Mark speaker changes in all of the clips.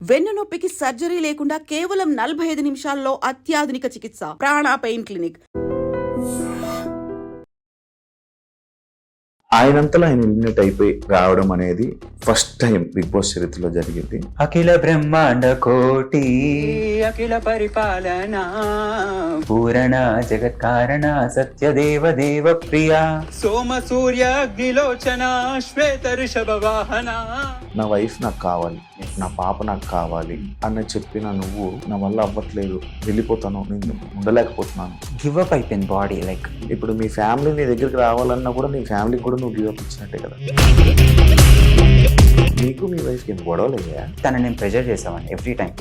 Speaker 1: వెన్నునొప్పికి surgery లేకుండా కేవలం 45 నిమిషాల్లో అత్యాధునిక చికిత్స. ప్రాణ పెయిన్ క్లినిక్.
Speaker 2: ఆయనంతలో ఆయన ఎలిమినేట్ అయిపోయి రావడం అనేది ఫస్ట్ టైం బిగ్ బాస్ చరిత్రలో జరిగింది.
Speaker 3: అఖిల బ్రహ్మాండ కోటి అఖిల పరిపాలన పూరణ జగత్కారణ సత్యదేవ దేవ ప్రియ సోమ సూర్య అగ్నిలోచన శ్వేత ఋషభ వాహన.
Speaker 2: నా వైఫ్ నాకు కావాలి, నా పాప నాకు కావాలి అని చెప్పిన నువ్వు నా వల్ల అవ్వట్లేదు, వెళ్ళిపోతాను, నేను ఉండలేకపోతున్నాను,
Speaker 3: గివ్ అప్ అయిపోయింది బాడీ. లైక్
Speaker 2: ఇప్పుడు మీ ఫ్యామిలీ నీ దగ్గరికి రావాలన్నా కూడా నీ ఫ్యామిలీకి కూడా నువ్వు గివ్ అప్ ఇచ్చినట్టే కదా. నీకు మీ వైఫ్కి ఏం గొడవలేదా?
Speaker 3: తను నేను ప్రెజర్ చేసామని ఎవ్రీ టైం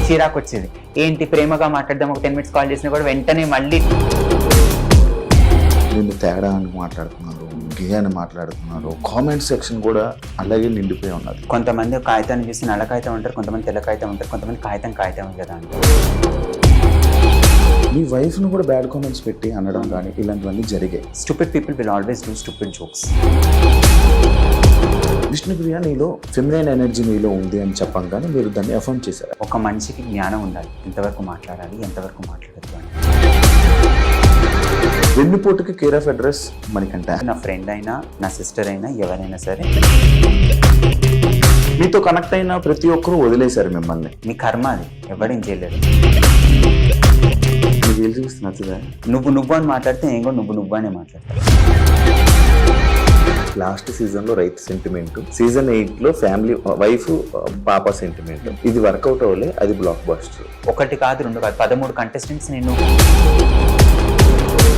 Speaker 3: చిరాకు వచ్చేది. ఏంటి ప్రేమగా మాట్లాడదాం, ఒక 10 minutes కాల్ చేసినా కూడా వెంటనే మళ్ళీ
Speaker 2: నిన్ను తేడా అని మాట్లాడుతున్నారు, గే అని మాట్లాడుతున్నారు. కామెంట్ సెక్షన్ కూడా అలాగే నిండిపోయి ఉన్నది.
Speaker 3: కొంతమంది కాగితాన్ని చూసి నల్ల కాగితం ఉంటారు, కొంతమంది తెల్ల కాగితం ఉంటారు, కొంతమంది కాగితం కదా అంటారు.
Speaker 2: మీ వైఫ్ను కూడా బ్యాడ్ కామెంట్స్ పెట్టి అనడం కానీ ఇలాంటివన్నీ జరిగాయి.
Speaker 3: Stupid people will always do stupid jokes.
Speaker 2: Vishnupriya నీలో ఫెమినైన్ ఎనర్జీ నీలో ఉంది అని చెప్పంగానే మీరు దాన్ని అఫర్మ్ చేశారు.
Speaker 3: ఒక మనిషికి జ్ఞానం ఉండాలి, ఎంతవరకు మాట్లాడాలి, ఎంతవరకు మాట్లాడద్దు అని.
Speaker 2: వెన్నుపోటుకి కేర్ ఆఫ్ అడ్రస్ మణికంఠ.
Speaker 3: నా ఫ్రెండ్ అయినా, నా సిస్టర్ అయినా, ఎవరైనా సరే
Speaker 2: మీతో కనెక్ట్ అయిన ప్రతి ఒక్కరూ వదిలేశారు మిమ్మల్ని.
Speaker 3: మీ కర్మ అది, ఎవడేం చేయలేదు.
Speaker 2: మీకు ఏం చూపిస్తున్నా?
Speaker 3: నువ్వు అని మాట్లాడితే నేను కూడా నువ్వు అనే మాట్లాడతాను.
Speaker 2: లాస్ట్ సీజన్ లో రైతు సెంటిమెంట్, సీజన్ 8 లో ఫ్యామిలీ వైఫ్ పాప సెంటిమెంట్, ఇది వర్కౌట్ అవ్వలే, అది బ్లాక్ బస్టర్.
Speaker 3: 1 కాదు 2 కాదు 13 కంటెస్టెంట్స్ నేను.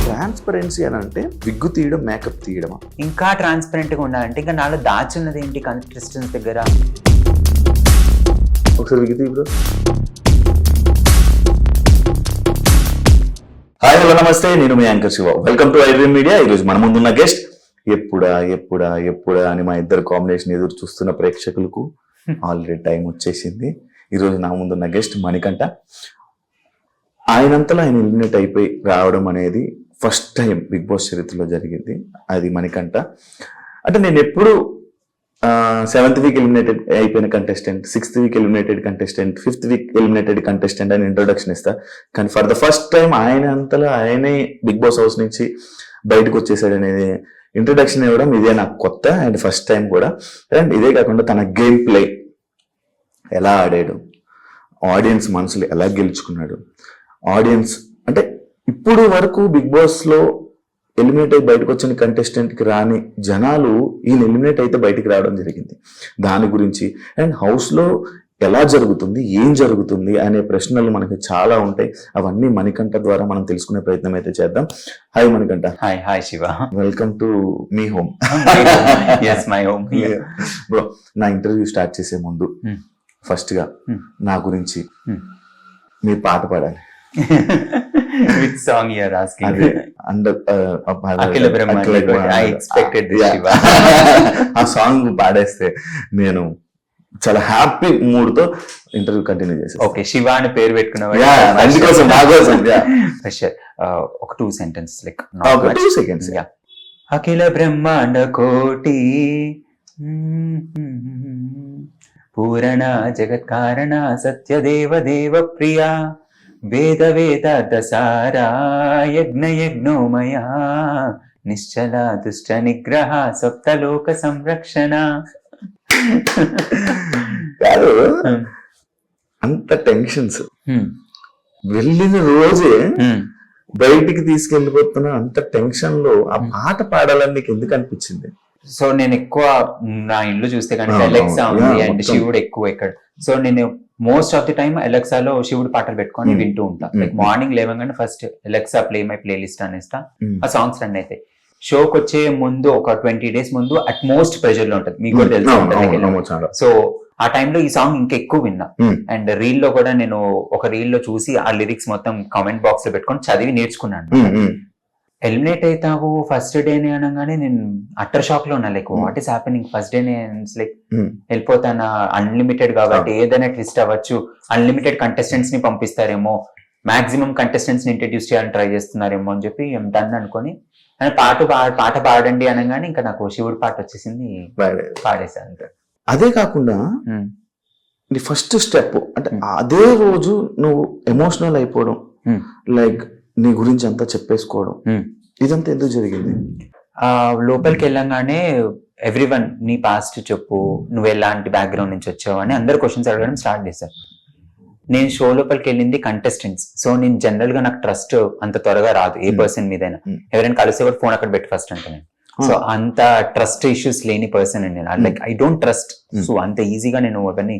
Speaker 2: ట్రాన్స్పరెన్సీ అని అంటే విగ్గు తీయడం, మేకప్ తీయడమా?
Speaker 3: ఇంకా ట్రాన్స్పరెంట్ గా ఉండాలంటే ఇంకా నాలో దాచున్నది ఏంటి కంటెస్టెంట్స్ దగ్గర?
Speaker 2: ఒకసారి విగ్గు తీయ బ్రో. హాయ్ హలో నమస్తే, నేను మీ anchor Shiva. Welcome to iDream media. ఈరోజు మన ముందున్న గెస్ట్ ఎప్పుడా అని మా ఇద్దరు కాంబినేషన్ ఎదురు చూస్తున్న ప్రేక్షకులకు ఆల్రెడీ టైం వచ్చేసింది. ఈరోజు నా ముందున్న గెస్ట్ మణికంఠ. ఆయనంతలో ఆయన ఎలిమినేట్ అయిపోయి రావడం అనేది ఫస్ట్ టైం బిగ్ బాస్ చరిత్రలో జరిగింది. అది మణికంఠ. అంటే నేను ఎప్పుడు 7th వీక్ ఎలిమినేటెడ్ అయిపోయిన contestant, 6th week eliminated contestant, 5th week eliminated contestant అని ఇంట్రొడక్షన్ ఇస్తా. కానీ ఫర్ ద ఫస్ట్ టైం ఆయన అంతలో ఆయనే బిగ్ బాస్ హౌస్ నుంచి బయటకు వచ్చేసాడు అనేది ఇంట్రొడక్షన్ ఇవ్వడం ఇదే నాకు కొత్త అండ్ ఫస్ట్ టైం కూడా. అండ్ ఇదే కాకుండా తన గేమ్ ప్లే ఎలా ఆడాడు, ఆడియన్స్ మనసులు ఎలా గెలుచుకున్నాడు, ఆడియన్స్ అంటే ఇప్పుడు వరకు బిగ్ బాస్ లో ఎలిమినేట్ అయి బయటకు వచ్చిన కంటెస్టెంట్ కి రాని జనాలు ఈయన ఎలిమినేట్ అయితే బయటికి రావడం జరిగింది. దాని గురించి అండ్ హౌస్ లో ఎలా జరుగుతుంది, ఏం జరుగుతుంది అనే ప్రశ్నలు మనకి చాలా ఉంటాయి. అవన్నీ మణికంఠ ద్వారా మనం తెలుసుకునే ప్రయత్నం అయితే చేద్దాం. Hi Manikanta.
Speaker 3: Hi Shiva.
Speaker 2: Welcome to me home.
Speaker 3: My home.
Speaker 2: Bro, నా ఇంటర్వ్యూ స్టార్ట్ చేసే ముందు ఫస్ట్ గా నా గురించి మీరు పాట పాడాలి.
Speaker 3: Which song you are asking?
Speaker 2: Akhila Brahmanda.
Speaker 3: I expected this, Shiva.
Speaker 2: ఆ సాంగ్ పాడేస్తే నేను చాలా హ్యాపీ మూడ్ తో ఇంటర్వ్యూ కంటిన్యూ చేశాను.
Speaker 3: ఓకే, శివ అని పేరు పెట్టుకున్నావా?
Speaker 2: అందుకోసం నా కోసం
Speaker 3: ఒక 2 sentences లైక్
Speaker 2: 2 seconds.
Speaker 3: అఖిల బ్రహ్మాండ కోటి పూరణ జగత్కారణ సత్యదేవ దేవ ప్రియ వేద వేదార్థ సారా యజ్ఞ యజ్ఞోమయ నిశ్చల దుష్ట నిగ్రహ సప్తలోక సంరక్షణ.
Speaker 2: కాదు, అంత టెన్షన్స్ వెళ్ళిన రోజే బయటికి తీసుకెళ్ళిపోతున్నా, అంత టెన్షన్ లో ఆ పాట పాడాలని నీకు ఎందుకు అనిపించింది?
Speaker 3: సో నేను ఎక్కువ నా ఇల్లు చూస్తే కనుక అలెక్సా ఉంది అండ్ శివుడు ఎక్కువ ఇక్కడ. సో నేను మోస్ట్ ఆఫ్ ది టైమ్ అలెక్సాలో శివుడు పాటలు పెట్టుకొని వింటూ ఉంటా. లైక్ మార్నింగ్ లేవగానే first Alexa play my playlist అనేస్తా. ఆ సాంగ్స్ రన్ అయితే షోకి వచ్చే ముందు ఒక 20 days ముందు అట్ మోస్ట్ ప్రెజర్ లో ఉంటుంది, మీకు కూడా తెలుసు. సో ఆ టైంలో ఈ సాంగ్ ఇంకా ఎక్కువ విన్నా. అండ్ రీల్ లో కూడా నేను ఒక రీల్ లో చూసి ఆ లిరిక్స్ మొత్తం కామెంట్ బాక్స్ లో పెట్టుకొని చదివి నేర్చుకున్నాను. ఎలిమినేట్ అవుతావు ఫస్ట్ డేనే అనగానే నేను అట్టర్ షాక్ లో ఉన్నా. Like what is happening, first డేనే లైక్ వెళ్ళిపోతానా, అన్లిమిటెడ్ కాబట్టి ఏదైనా ట్విస్ట్ అవ్వచ్చు, అన్లిమిటెడ్ కంటెస్టెంట్స్ ని పంపిస్తారేమో, మాక్సిమం కంటెస్టెంట్స్ ని ఇంట్రడ్యూస్ చేయాలని ట్రై చేస్తున్నారేమో అని చెప్పి డన్ అనుకొని పాట పాడండి అనగానే ఇంకా నాకు శివుడు పాట వచ్చేసింది, పాడేశాను.
Speaker 2: అదే కాకుండా నీ ఫస్ట్ స్టెప్ అంటే అదే రోజు నువ్వు ఎమోషనల్ అయిపోవడం, లైక్ నీ గురించి అంతా చెప్పేసుకోవడం, ఇదంతా ఎందుకు జరిగింది?
Speaker 3: లోపలికి వెళ్ళంగానే ఎవ్రీవన్ నీ పాస్ట్ చెప్పు, నువ్వు ఎలాంటి బ్యాక్గ్రౌండ్ నుంచి వచ్చావు అని అందరు క్వశ్చన్స్ అడగడం స్టార్ట్ చేశారు. నేను షో లోపలికి వెళ్ళింది కంటెస్టెంట్స్, సో నేను జనరల్ గా నాకు ట్రస్ట్ అంత త్వరగా రాదు ఏ పర్సన్ మీదైనా. ఎవరైనా కలిసే కూడా ఫోన్ అక్కడ పెట్టి ఫస్ట్ అంటే నేను, సో అంత ట్రస్ట్ ఇష్యూస్ లేని పర్సన్ అండి నేను. Like I don't trust, so అంత ఈజీగా నేను ఎవరిని,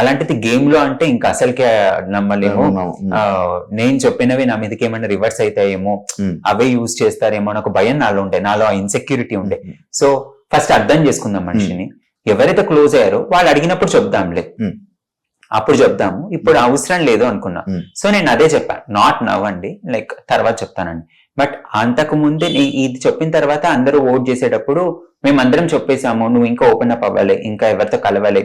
Speaker 3: అలాంటిది గేమ్ లో అంటే ఇంకా అసలుకే నమ్మలేము. నేను చెప్పినవి నా మీదకి ఏమైనా రివర్స్ అవుతాయేమో, అవే యూజ్ చేస్తారేమో అని ఒక భయం నాలో ఉండే, నాలో ఇన్సెక్యూరిటీ ఉండే. సో ఫస్ట్ అర్థం చేసుకుందాం మనిషిని, ఎవరైతే క్లోజ్ అయ్యారో వాళ్ళు అడిగినప్పుడు చెప్దాంలే, అప్పుడు చెప్దాము, ఇప్పుడు అవసరం లేదు అనుకున్నా. సో నేను అదే చెప్పాను, నాట్ నవ్ అండి, లైక్ తర్వాత చెప్తానండి. బట్ అంతకు ముందే ఇది చెప్పిన తర్వాత అందరూ ఓట్ చేసేటప్పుడు మేమందరం చెప్పేసాము, నువ్వు ఇంకా ఓపెన్ అప్ అవ్వాలి, ఇంకా ఎవరితో కలవాలి,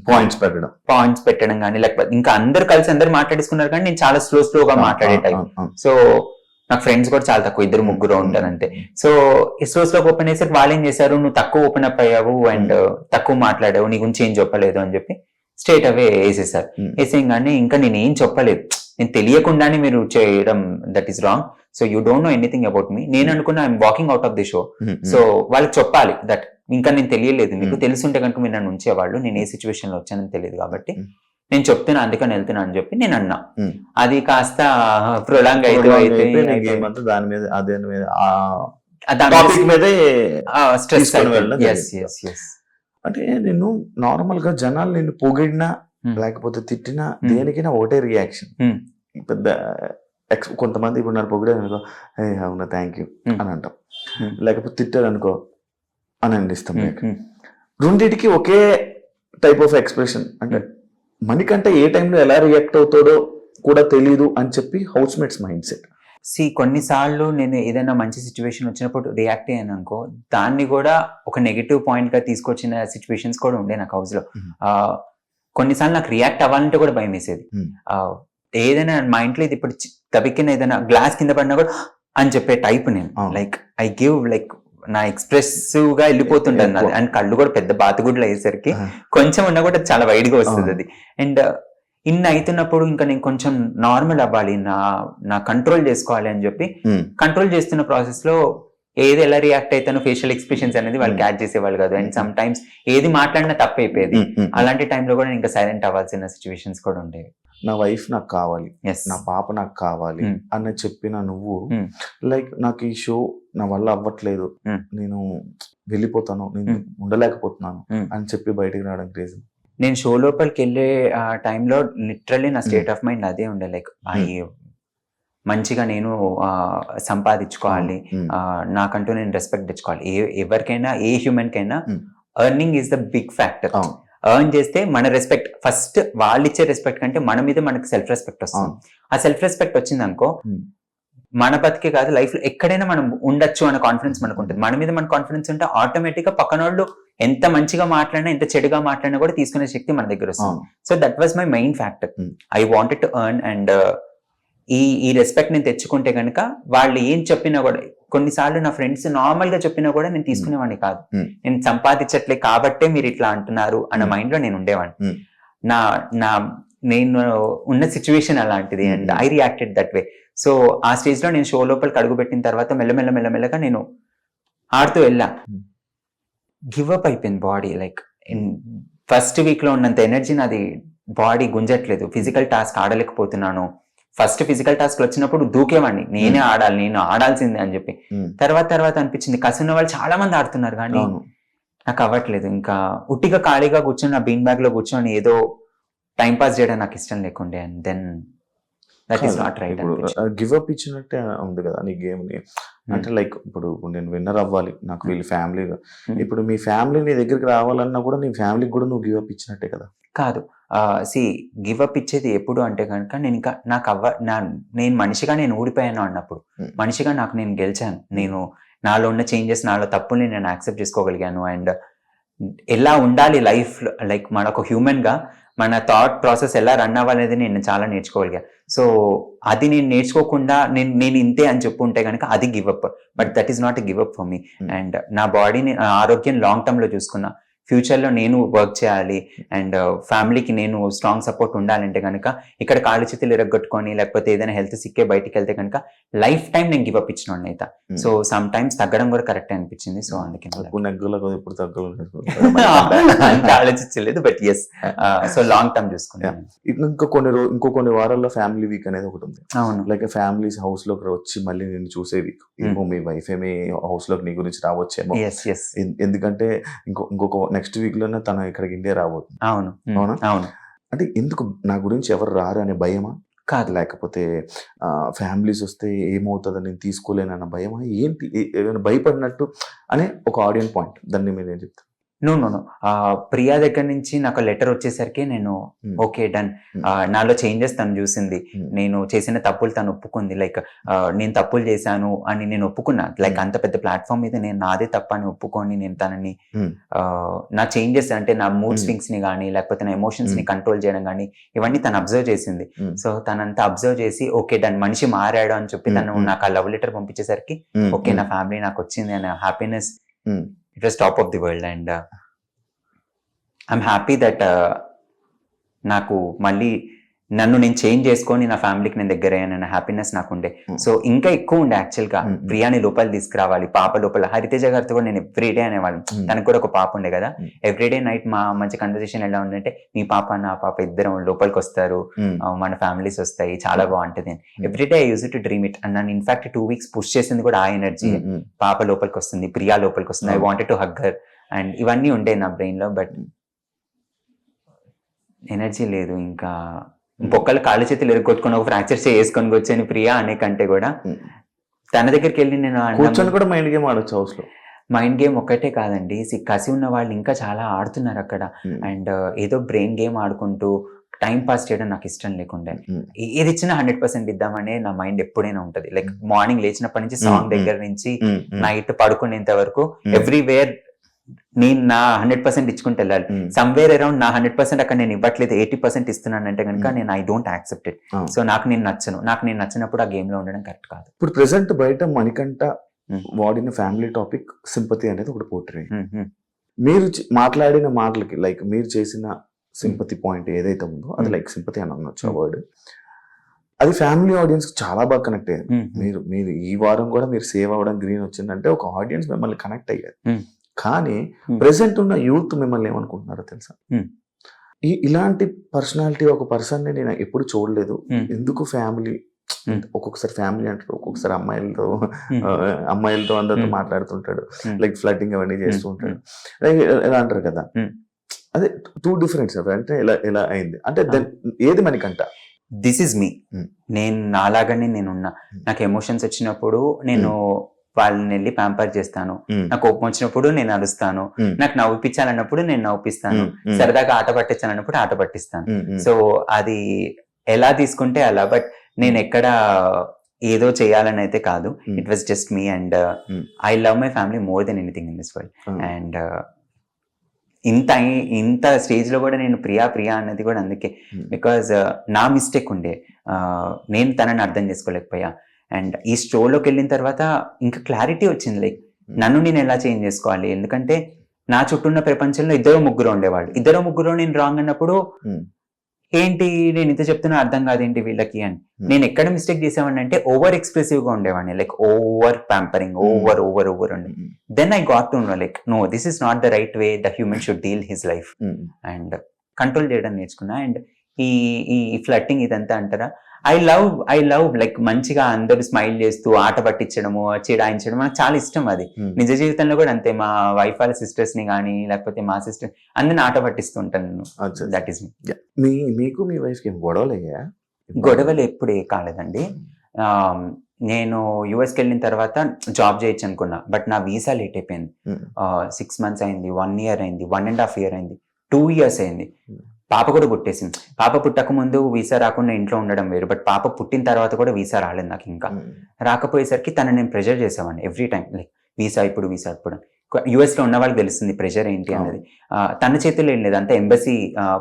Speaker 3: పాయింట్స్ పెట్టడం కానీ, లేకపోతే ఇంకా అందరు కలిసి అందరు మాట్లాడేసుకున్నారు. కానీ నేను చాలా స్లోగా మాట్లాడే టైం. సో నాకు ఫ్రెండ్స్ కూడా చాలా తక్కువ, 2-3 ఉంటారు అంతే. సో స్లోగా ఓపెన్ చేసారు. వాళ్ళు ఏం చేశారు, నువ్వు తక్కువ ఓపెన్ అప్ అయ్యావు అండ్ తక్కువ మాట్లాడావు, నీ గురించి ఏం చెప్పలేదు అని చెప్పి స్ట్రేట్ అవే వేసేసారు. వేసేయంగానే ఇంకా నేను ఏం చెప్పలేదు, నేను తెలియకుండానే మీరు చేయడం that is wrong, so you don't know anything about me. నేను అనుకున్నా I'm walking out of the show, so వాళ్ళకి చెప్పాలి దట్ ఇంకా నేను తెలియలేదు, మీకు తెలుసుంటే కనుక మీరు నన్ను ఉంచేవాళ్ళు, నేను ఏ సిచ్యువేషన్ లో వచ్చానని తెలియదు కాబట్టి నేను చెప్తున్నా, అందుకని వెళ్తున్నా అని చెప్పి నేను అన్నా. అది కాస్త ప్రొలాంగ్ అయితే స్ట్రెస్.
Speaker 2: అంటే నేను నార్మల్ గా జనాలు నిన్ను పొగిడినా లేకపోతే తిట్టినా దేనికైనా ఒకటే రియాక్షన్. పెద్ద కొంతమంది ఇప్పుడు నన్ను పొగిడారు అనుకో, అవునా థ్యాంక్ యూ అని అంటాం, లేకపోతే తిట్టారు అనుకో అని అందిస్తాం. రెండింటికి ఒకే టైప్ ఆఫ్ ఎక్స్ప్రెషన్. అంటే మనకంటే ఏ టైంలో ఎలా రియాక్ట్ అవుతాడో కూడా తెలియదు అని చెప్పి హౌస్ మేట్స్ మైండ్ సెట్.
Speaker 3: కొన్నిసార్లు నేను ఏదైనా మంచి సిచ్యువేషన్ వచ్చినప్పుడు రియాక్ట్ అయ్యాను అనుకో, దాన్ని కూడా ఒక నెగిటివ్ పాయింట్ గా తీసుకొచ్చిన సిచ్యువేషన్స్ కూడా ఉండే నాకు హౌస్ లో. కొన్నిసార్లు నాకు రియాక్ట్ అవ్వాలంటే కూడా భయం వేసేది. ఏదైనా మా ఇంట్లో ఇది ఇప్పుడు తబిక్కిన ఏదైనా గ్లాస్ కింద పడినా కూడా అని చెప్పే టైప్ నేను. లైక్ ఐ గివ్ లైక్ నా ఎక్స్ప్రెసివ్ గా వెళ్ళిపోతుంటాను నాది. అండ్ కళ్ళు కూడా పెద్ద బాతుగుడ్లు అయ్యేసరికి కొంచెం ఉన్నా కూడా చాలా వైడ్ గా వస్తుంది అది. అండ్ ఇన్ని అవుతున్నప్పుడు ఇంకా నేను కొంచెం నార్మల్ అవ్వాలి, నా కంట్రోల్ చేసుకోవాలి అని చెప్పి కంట్రోల్ చేస్తున్న ప్రాసెస్ లో ఏది ఎలా రియాక్ట్ అవుతానో ఫేషియల్ ఎక్స్ప్రెషన్స్ అనేది వాళ్ళు క్యాచ్ చేసేవాళ్ళు కాదు. అండ్ సమ్ టైమ్స్ ఏది మాట్లాడినా తప్పు అయిపోయేది. అలాంటి టైంలో కూడా ఇంకా సైలెంట్ అవ్వాల్సిన సిచ్యువేషన్స్ కూడా ఉండేవి.
Speaker 2: నా వైఫ్ నాకు కావాలి, నా పాప నాకు కావాలి అని చెప్పిన నువ్వు, లైక్ నాకు ఈ షో నా వల్ల అవ్వట్లేదు, నేను వెళ్ళిపోతాను, నేను ఉండలేకపోతున్నాను అని చెప్పి బయటకు రావడం రీజన్?
Speaker 3: నేను షో లోపలికి వెళ్ళే టైంలో లిటరల్లీ నా స్టేట్ ఆఫ్ మైండ్ అదే ఉండే. లైక్ మంచిగా నేను సంపాదించుకోవాలి, నాకంటూ నేను రెస్పెక్ట్ తెచ్చుకోవాలి. ఎవరికైనా ఏ హ్యూమన్ కైనా earning is the big factor. Earn చేస్తే మన రెస్పెక్ట్, ఫస్ట్ వాళ్ళు ఇచ్చే రెస్పెక్ట్ కంటే మన మీద మనకి సెల్ఫ్ రెస్పెక్ట్ వస్తుంది. ఆ సెల్ఫ్ రెస్పెక్ట్ వచ్చింది అనుకో, మన బతికే కాదు లైఫ్ లో ఎక్కడైనా మనం ఉండొచ్చు అనే కాన్ఫిడెన్స్ మనకు ఉంటుంది. మన మీద మన కాన్ఫిడెన్స్ ఉంటే ఆటోమేటిక్ గా పక్కన వాళ్ళు ఎంత మంచిగా మాట్లాడినా ఎంత చెడుగా మాట్లాడినా కూడా తీసుకునే శక్తి మన దగ్గర వస్తుంది. So that was my main factor. I wanted to earn and ఈ రెస్పెక్ట్ నేను తెచ్చుకుంటే కనుక వాళ్ళు ఏం చెప్పినా కూడా, కొన్నిసార్లు నా ఫ్రెండ్స్ నార్మల్ గా చెప్పినా కూడా నేను తీసుకునేవాడిని కాదు. నేను సంపాదించట్లే కాబట్టే మీరు ఇట్లా అంటున్నారు అన్న మైండ్ లో నేను ఉండేవాడిని. నేను ఉన్న సిచ్యువేషన్ అలాంటిది and I reacted that way. So ఆ స్టేజ్ లో నేను షో లోపలికి అడుగు పెట్టిన తర్వాత మెల్లమెల్లగా నేను ఆడుతూ వెళ్ళా. గివ్ అప్ అయిపోయింది బాడీ. లైక్ ఫస్ట్ వీక్ లో ఉన్నంత ఎనర్జీ నాది బాడీ గుంజట్లేదు. ఫిజికల్ టాస్క్ ఆడలేకపోతున్నాను. ఫస్ట్ ఫిజికల్ టాస్క్ వచ్చినప్పుడు దూకేవాడిని, నేనే ఆడాలి, నేను ఆడాల్సిందే అని చెప్పి. తర్వాత అనిపించింది కసున్న వాళ్ళు చాలా మంది ఆడుతున్నారు కానీ నాకు అవ్వట్లేదు. ఇంకా ఉట్టిగా ఖాళీగా కూర్చొని నా బీన్ బ్యాగ్ లో కూర్చొని ఏదో టైం పాస్ చేయడం నాకు ఇష్టం లేకుండే. And then that is not right.
Speaker 2: Give up ఇచ్చినట్టే ఉంది కదా నీ గేమ్ ని. అంటే లైక్ ఇప్పుడు నేను విన్నర్ అవ్వాలి, నాకు వీళ్ళ ఫ్యామిలీ, ఇప్పుడు మీ ఫ్యామిలీ నీ దగ్గరికి రావాలన్నా కూడా నీ ఫ్యామిలీకి కూడా నువ్వు గివ్ అప్ ఇచ్చినట్టే కదా?
Speaker 3: కాదు, గివ్ అప్ ఇచ్చేది ఎప్పుడు అంటే కనుక నేను మనిషిగా నేను ఊడిపోయాను అన్నప్పుడు, మనిషిగా నేను గెలిచాను, నేను నాలో ఉన్న చేంజెస్, నాలో తప్పుల్ని నేను యాక్సెప్ట్ చేసుకోగలిగాను. అండ్ ఎలా ఉండాలి లైఫ్ లో, లైక్ మనకు హ్యూమన్ గా మన థాట్ ప్రాసెస్ ఎలా రన్ అవ్వాలనేది నేను చాలా నేర్చుకోగలిగా. సో అది నేను నేర్చుకోకుండా నేను ఇంతే అని చెప్పుంటే కనుక అది give up. But that is not a give up for me. And నా బాడీని, ఆరోగ్యం లాంగ్ టర్మ్ లో చూసుకున్నా, ఫ్యూచర్ లో నేను వర్క్ చేయాలి అండ్ ఫ్యామిలీకి నేను స్ట్రాంగ్ సపోర్ట్ ఉండాలంటే కనుక ఇక్కడ కాళ్ళు చేతులు ఇరగొట్టుకొని లేకపోతే ఏదైనా హెల్త్ సిక్కే బయటికి వెళ్తే కనుక లైఫ్ టైం నేను గివ్ అప్ ఇచ్చిన అయితే సో సమ్ టైమ్స్ తగ్గడం కూడా కరెక్ట్ అనిపించింది. సో అందుకే
Speaker 2: ఇప్పుడు తగ్గలేదు
Speaker 3: అంత ఆలోచించలేదు, but yes so long term చూసుకున్నాను.
Speaker 2: ఇంకో కొన్ని వారాల్లో ఫ్యామిలీ వీక్ అనేది ఒకటి ఉంది.
Speaker 3: అవును,
Speaker 2: లైక్ ఫ్యామిలీస్ హౌస్ లోకి వచ్చి మళ్ళీ నేను చూసే వీక్, ఏమో మీ వైఫ్ ఏమి హౌస్ లోకి నీ గురించి రావచ్చేమో, ఎందుకంటే ఇంకొక నెక్స్ట్ వీక్ లోనే తను ఇక్కడికి ఇండియా రాబోతుంది.
Speaker 3: అవును
Speaker 2: అవునా?
Speaker 3: అవును.
Speaker 2: అంటే ఎందుకు నా గురించి ఎవరు రారు అనే భయమా,
Speaker 3: కాదు
Speaker 2: లేకపోతే ఫ్యామిలీస్ వస్తే ఏమవుతుందని నేను తీసుకోలేనన్న భయమా, ఏంటి ఏమైనా భయపడినట్టు అనే ఒక ఆడియన్స్ పాయింట్, దాన్ని మీరు ఏం చెప్తారు?
Speaker 3: నో ప్రియా దగ్గర నుంచి నాకు లెటర్ వచ్చేసరికి నేను ఓకే డన్, నాలో చేంజెస్ తను చూసింది, నేను చేసిన తప్పులు తను ఒప్పుకుంది, లైక్ నేను తప్పులు చేశాను అని నేను ఒప్పుకున్నా, లైక్ అంత పెద్ద ప్లాట్ఫామ్ మీద నేను నాదే తప్ప అని ఒప్పుకొని నేను తనని నా చేంజెస్ అంటే నా మూడ్ స్వింగ్స్ ని కానీ లేకపోతే నా ఎమోషన్స్ ని కంట్రోల్ చేయడం కానీ ఇవన్నీ తను అబ్జర్వ్ చేసింది. సో తనంతా అబ్జర్వ్ చేసి ఓకే డన్, మనిషి మారాడు అని చెప్పి తను నాకు ఆ లవ్ లెటర్ పంపించేసరికి ఓకే నా ఫ్యామిలీ నాకు వచ్చింది అనే happiness, it was top of the world and I'm happy that నాకు మళ్ళీ నన్ను నేను చేంజ్ చేసుకొని నా ఫ్యామిలీకి నేను దగ్గర అయ్యానన్న హ్యాపీనెస్ నాకు ఉండే. సో ఇంకా ఎక్కువ ఉండే యాక్చువల్ గా, ప్రియాని లోపల తీసుకురావాలి, పాప లోపల. హరితేజ గారితో కూడా నేను ఎవ్రీడే అనేవాళ్ళం, తనకు కూడా ఒక పాప ఉండే కదా, ఎవ్రీడే నైట్ మా మంచి కన్వర్సేషన్ ఎలా ఉందంటే మీ పాప నా పాప ఇద్దరం లోపలికి వస్తారు, మన ఫ్యామిలీస్ వస్తాయి, చాలా బాగుంటది. Everyday I use to dream it and నన్ను ఇన్ఫాక్ట్ 2 weeks పుష్ చేసింది కూడా ఆ ఎనర్జీ. పాప లోపలికి వస్తుంది, ప్రియా లోపలికి వస్తుంది, I wanted to hug her and ఇవన్నీ ఉండే నా బ్రెయిన్ లో, బట్ ఎనర్జీ లేదు. ఇంకా బొక్కలు కాళ్ళు చేతులు ఎరుగొట్టుకొని ఒక ఫ్రాక్చర్ చేసుకొని వచ్చాను ప్రియా అనే కంటే కూడా తన దగ్గరికి వెళ్ళి నేను
Speaker 2: కూడా మైండ్ గేమ్ ఆడొచ్చు హౌస్ లో.
Speaker 3: మైండ్ గేమ్ ఒక్కటే కాదండి, కసి ఉన్న వాళ్ళు ఇంకా చాలా ఆడుతున్నారు అక్కడ. అండ్ ఏదో బ్రెయిన్ గేమ్ ఆడుకుంటూ టైం పాస్ చేయడం నాకు ఇష్టం లేకుండే. ఏది ఇచ్చినా 100% ఇద్దామనే నా మైండ్ ఎప్పుడైనా ఉంటది. లైక్ మార్నింగ్ లేచినప్పటి నుంచి సాంగ్ దగ్గర నుంచి నైట్ పడుకునేంత వరకు ఎవ్రీవేర్ నేను నా 100% ఇచ్చుకుంటూ వెళ్ళాలి. సమ్వేర్ అరౌండ్ నా 100% అక్కడ నేను ఇవ్వట్లేదు, 80% ఇస్తున్నాను అంటే కనుక నేను I don't accept it. So నాకు నేను నచ్చినప్పుడు ఆ గేమ్ లో ఉండడం కరెక్ట్ కాదు.
Speaker 2: ఇప్పుడు ప్రెసెంట్ బయట మణికంఠ వాడిన ఫ్యామిలీ టాపిక్ సింపతి అనేది ఒకటి పోట్రే. మీరు మాట్లాడిన మాటలకి లైక్ మీరు చేసిన సింపతి పాయింట్ ఏదైతే ఉందో అది లైక్ సింపతి అని అనొచ్చు వర్డ్, అది ఫ్యామిలీ ఆడియన్స్ చాలా బాగా కనెక్ట్ అయ్యారు. మీరు ఈ వారం కూడా మీరు సేవ్ అవ్వడం గ్రీన్ వచ్చిందంటే ఒక ఆడియన్స్ మిమ్మల్ని కనెక్ట్ అయ్యారు. కానీ ప్రెసెంట్ ఉన్న యూత్ మిమ్మల్ని ఏమనుకుంటున్నారో తెలుసా, ఇలాంటి పర్సనాలిటీ ఒక పర్సన్ ని నేను ఎప్పుడు చూడలేదు, ఎందుకు ఫ్యామిలీ, ఒక్కొక్కసారి ఫ్యామిలీ అంటారు, ఒక్కొక్కసారి అమ్మాయిలతో అందరితో మాట్లాడుతుంటాడు, లైక్ ఫ్లర్టింగ్ అవన్నీ చేస్తూ ఉంటాడు, ఎలా అంటారు కదా, అదే 2 different అంటే ఎలా అయింది అంటే ఏది మనకంట
Speaker 3: దిస్ ఇస్ మీ, నేను నాలాగానే నేనున్నా. నాకు ఎమోషన్స్ వచ్చినప్పుడు నేను వాళ్ళని వెళ్ళి ప్యాంపర్ చేస్తాను, నాకు కోపం వచ్చినప్పుడు నేను అరుస్తాను, నాకు నవ్విపించాలన్నప్పుడు నేను నవ్విస్తాను, సరదాగా ఆట పట్టించాలన్నప్పుడు ఆట పట్టిస్తాను. సో అది ఎలా తీసుకుంటే అలా, బట్ నేను ఎక్కడ ఏదో చేయాలని అయితే కాదు. It was just me and I love my family more than anything in this world. And ఇంత స్టేజ్ లో కూడా నేను ప్రియా అన్నది కూడా అందుకే, బికాజ్ నా మిస్టేక్ ఉండే, నేను తనని అర్థం చేసుకోలేకపోయా. అండ్ ఈ షోలోకి వెళ్ళిన తర్వాత ఇంకా క్లారిటీ వచ్చింది, లైక్ నన్ను నేను ఎలా చేంజ్ చేసుకోవాలి. ఎందుకంటే నా చుట్టూ ఉన్న ప్రపంచంలో 2-3 ఉండేవాళ్ళు, 2-3 నేను రాంగ్ అన్నప్పుడు ఏంటి నేను ఇంత చెప్తున్నా అర్థం కాదేంటి వీళ్ళకి అని. నేను ఎక్కడ మిస్టేక్ చేసేవాడిని అంటే ఓవర్ ఎక్స్ప్రెసివ్ గా ఉండేవాడిని, లైక్ ఓవర్ ప్యాంపరింగ్, ఓవర్ ఉండి. Then I got to know like no, this is not the right way the human should deal his life and control చేయడం నేర్చుకున్నా. అండ్ ఈ ఫ్లట్టింగ్ ఇదంతా అంటారా, ఐ లవ్ లైక్ మంచిగా అందరూ స్మైల్ చేస్తూ ఆట పట్టించడము, చిడాయించడం నాకు చాలా ఇష్టం. అది నిజ జీవితంలో కూడా అంతే, మా వైఫ్ వాళ్ళ సిస్టర్స్ ని కానీ లేకపోతే మా సిస్టర్ అందరిని ఆట పట్టిస్తూ ఉంటాను. దట్ ఈస్
Speaker 2: మీ. మీకు మీ వైఫ్ కి గొడవలు అయ్యా?
Speaker 3: గొడవలు ఎప్పుడు కాలేదండి. నేను యుఎస్కి వెళ్ళిన తర్వాత జాబ్ చేయొచ్చు అనుకున్నా, బట్ నా వీసా లేట్ అయిపోయింది. 6 months అయింది, 1 year అయింది, 1.5 years అయింది, 2 years అయింది. పాప కూడా పుట్టేసింది. పాప పుట్టక ముందు వీసా రాకుండా ఇంట్లో ఉండడం వేరు, బట్ పాప పుట్టిన తర్వాత కూడా వీసా రాలేదు నాకు. ఇంకా రాకపోయేసరికి తను నేను ప్రెషర్ చేసేవాడిని ఎవ్రీ టైం, లైక్ వీసా ఇప్పుడు. యుఎస్ లో ఉన్న వాళ్ళకి తెలుస్తుంది ప్రెషర్ ఏంటి అనేది. తన చేతుల్లో ఏం లేదు, అంతా ఎంబసీ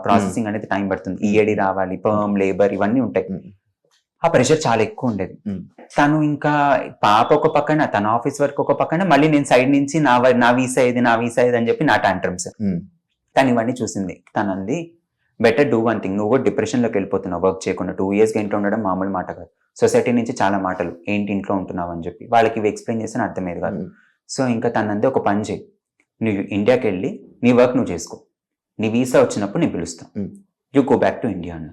Speaker 3: ప్రాసెసింగ్ అనేది టైం పడుతుంది, ఈఏడి రావాలి, పర్మ్, లేబర్ ఇవన్నీ ఉంటాయి. ఆ ప్రెషర్ చాలా ఎక్కువ ఉండేది. తను ఇంకా పాప ఒక పక్కన, తన ఆఫీస్ వర్క్ ఒక పక్కన, మళ్ళీ నేను సైడ్ నుంచి నా వీసా ఇది అని చెప్పి నా టాంట్రమ్స్. తను ఇవన్నీ చూసింది. తను అంది, బెటర్ డూ వన్ థింగ్, నువ్వు కూడా డిప్రెషన్లోకి వెళ్ళిపోతున్నావు వర్క్ చేయకుండా. 2 years ఇంట్లో ఉండడం మామూలు మాట కాదు. సొసైటీ నుంచి చాలా మాటలు, ఏంటి ఇంట్లో ఉంటున్నావు అని చెప్పి వాళ్ళకి ఇవి ఎక్స్ప్లెయిన్ చేస్తే అర్థమయ్యేది కాదు. సో ఇంకా తనందే, ఒక పని చేయి, నువ్వు ఇండియాకి వెళ్ళి నీ వర్క్ నువ్వు చేసుకో, నీ వీసా వచ్చినప్పుడు నేను పిలుస్తాను, you go back to India అన్న.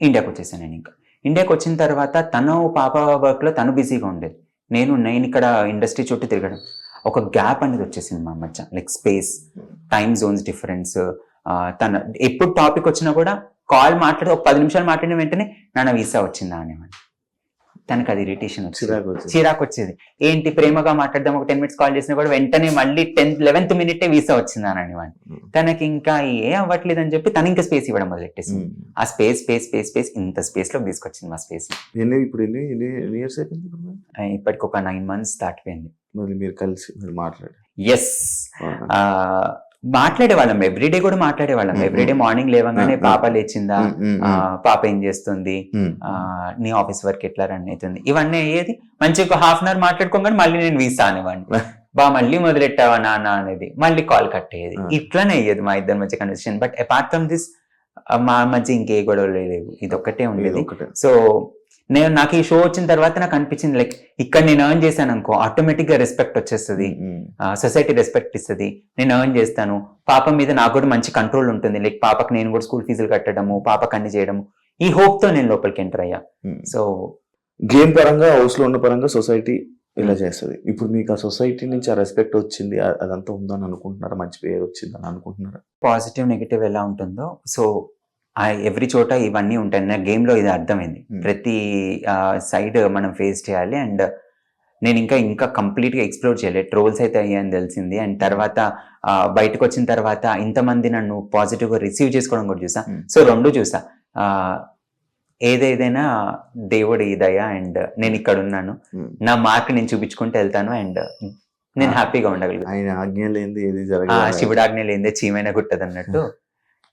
Speaker 3: ఇండియాకి వచ్చేసాను నేను. ఇంకా ఇండియాకి వచ్చిన తర్వాత తను పాప వర్క్లో తను బిజీగా ఉండేది, నేను ఇక్కడ ఇండస్ట్రీ చుట్టూ తిరగడం. ఒక గ్యాప్ అనేది వచ్చేసింది మా మధ్య, like space, time Jones difference. తన ఎప్పుడు టాపిక్ వచ్చినా కూడా కాల్ మాట్లాడి ఒక 10 నిమిషాలు మాట్లాడిన వెంటనే నా వీసా వచ్చిందా అనేవాడిని. తనకు అది ఇరిటేషన్ వచ్చింది, చిరాకు వచ్చేది. ఏంటి ప్రేమగా మాట్లాడదాం, ఒక 10 minutes కాల్ చేసినా కూడా వెంటనే మళ్ళీ 11th minute వీసా వచ్చిందా అని అనేవాడిని. తనకి ఇంకా ఏ అవ్వట్లేదు అని చెప్పి తను ఇంకా స్పేస్ ఇవ్వడం మొదలెట్టేసింది. ఆ స్పేస్ ఇంత స్పేస్ లోకి తీసుకొచ్చింది మా స్పేస్.
Speaker 2: ఇప్పుడు ఇయర్స్ అయిపోయింది?
Speaker 3: ఇప్పటికి ఒక 9 months దాటిపోయింది.
Speaker 2: మళ్ళీ మీరు కలిసి మాట్లాడారు?
Speaker 3: ఎస్, మాట్లాడేవాళ్ళం, ఎవ్రీడే కూడా మాట్లాడేవాళ్ళం. ఎవ్రీడే మార్నింగ్ లేవగానే పాప లేచిందా, పాప ఏం చేస్తుంది, నీ ఆఫీస్ వర్క్ ఎట్లా రన్ అవుతుంది, ఇవన్నీ అయ్యేది. మంచిగా ఒక 1/2 hour మాట్లాడుకోగానే మళ్ళీ నేను వీసా అనేవాడిని, మళ్ళీ మొదలెట్టావా నాన్న అనేది, మళ్ళీ కాల్ కట్ అయ్యేది. ఇట్లానే అయ్యేది మా ఇద్దరి మధ్య conversation. But apart from this మా మధ్య ఇంకే గొడవలు లేవు, ఇది ఒక్కటే ఉండేది. సో నాకు ఈ షో వచ్చిన తర్వాత నాకు అనిపించింది, లైక్ ఇక్కడ నేను ఎర్న్ చేశాను అనుకో, ఆటోమేటిక్ గా రెస్పెక్ట్ వచ్చేస్తుంది, సొసైటీ రెస్పెక్ట్ ఇస్తుంది. నేను ఎర్న్ చేస్తాను, పాప మీద నాకు కూడా మంచి కంట్రోల్ ఉంటుంది, లైక్ పాపకి నేను కూడా స్కూల్ ఫీజులు కట్టడము, పాపకు అన్ని చేయడము, ఈ హోప్ తో నేను లోపలికి ఎంటర్ అయ్యా. సో
Speaker 2: గేమ్ పరంగా, హౌస్ లో ఉన్న పరంగా సొసైటీ ఇలా చేస్తుంది. ఇప్పుడు మీకు ఆ సొసైటీ నుంచి ఆ రెస్పెక్ట్ వచ్చింది, అదంతా ఉందని అనుకుంటున్నారా? మంచి పేరు వచ్చిందని అనుకుంటున్నారా?
Speaker 3: పాజిటివ్ నెగిటివ్ ఎలా ఉంటుందో, సో ఎవ్రీ చోట ఇవన్నీ ఉంటాయి. నా గేమ్ లో ఇది అర్థమైంది, ప్రతి సైడ్ మనం ఫేస్ చేయాలి. అండ్ నేను ఇంకా కంప్లీట్ గా ఎక్స్ప్లోర్ చేయలేదు, ట్రోల్స్ అయితే అయ్యాయని తెలిసింది. అండ్ తర్వాత బయటకు వచ్చిన తర్వాత ఇంతమంది నన్ను పాజిటివ్ గా రిసీవ్ చేసుకోవడం కూడా చూసా. సో 2 చూసా, ఏదైనా దేవుడి దయ, అండ్ నేను ఇక్కడ ఉన్నాను, నా మార్క్ నేను చూపించుకుంటూ వెళ్తాను, అండ్ నేను హ్యాపీగా ఉండగలుగుతాను.
Speaker 2: ఆయన ఆజ్ఞ లేనిది ఏది జరగదు,
Speaker 3: శివుడు ఆజ్ఞ లేనిదే చీమైనా గుట్టదు అన్నట్టు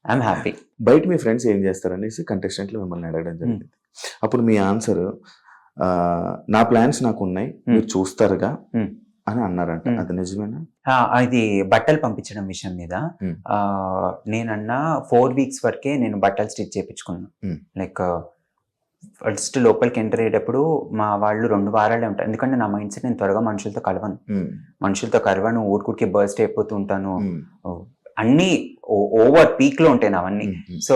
Speaker 3: ఐఎమ్ హ్యాపీ.
Speaker 2: బయట మీ ఫ్రెండ్స్ ఏం చేస్తారనేసి కంటెస్టెంట్లు మిమ్మల్ని అడగడం జరిగింది. అప్పుడు మీ ఆన్సర్, నా ప్లాన్స్ నాకు ఉన్నాయి, మీరు చూస్తారుగా అని అన్నారంట. అది నిజమేనా?
Speaker 3: అది బట్టలు పంపించడం విషయం మీద నేనన్నా 4 weeks వరకే నేను బట్టలు స్టిచ్ చేయించుకున్నాను. లైక్ ఫస్ట్ లోపలికి ఎంటర్ అయ్యేటప్పుడు మా వాళ్ళు 2 వారాలే ఉంటారు, ఎందుకంటే నా మైండ్ సెట్ నేను త్వరగా మనుషులతో కలవను, ఊరికే బర్స్ట్ అయిపోతూ ఉంటాను, అన్ని ఓవర్ పీక్ లో ఉంటాయి అవన్నీ. సో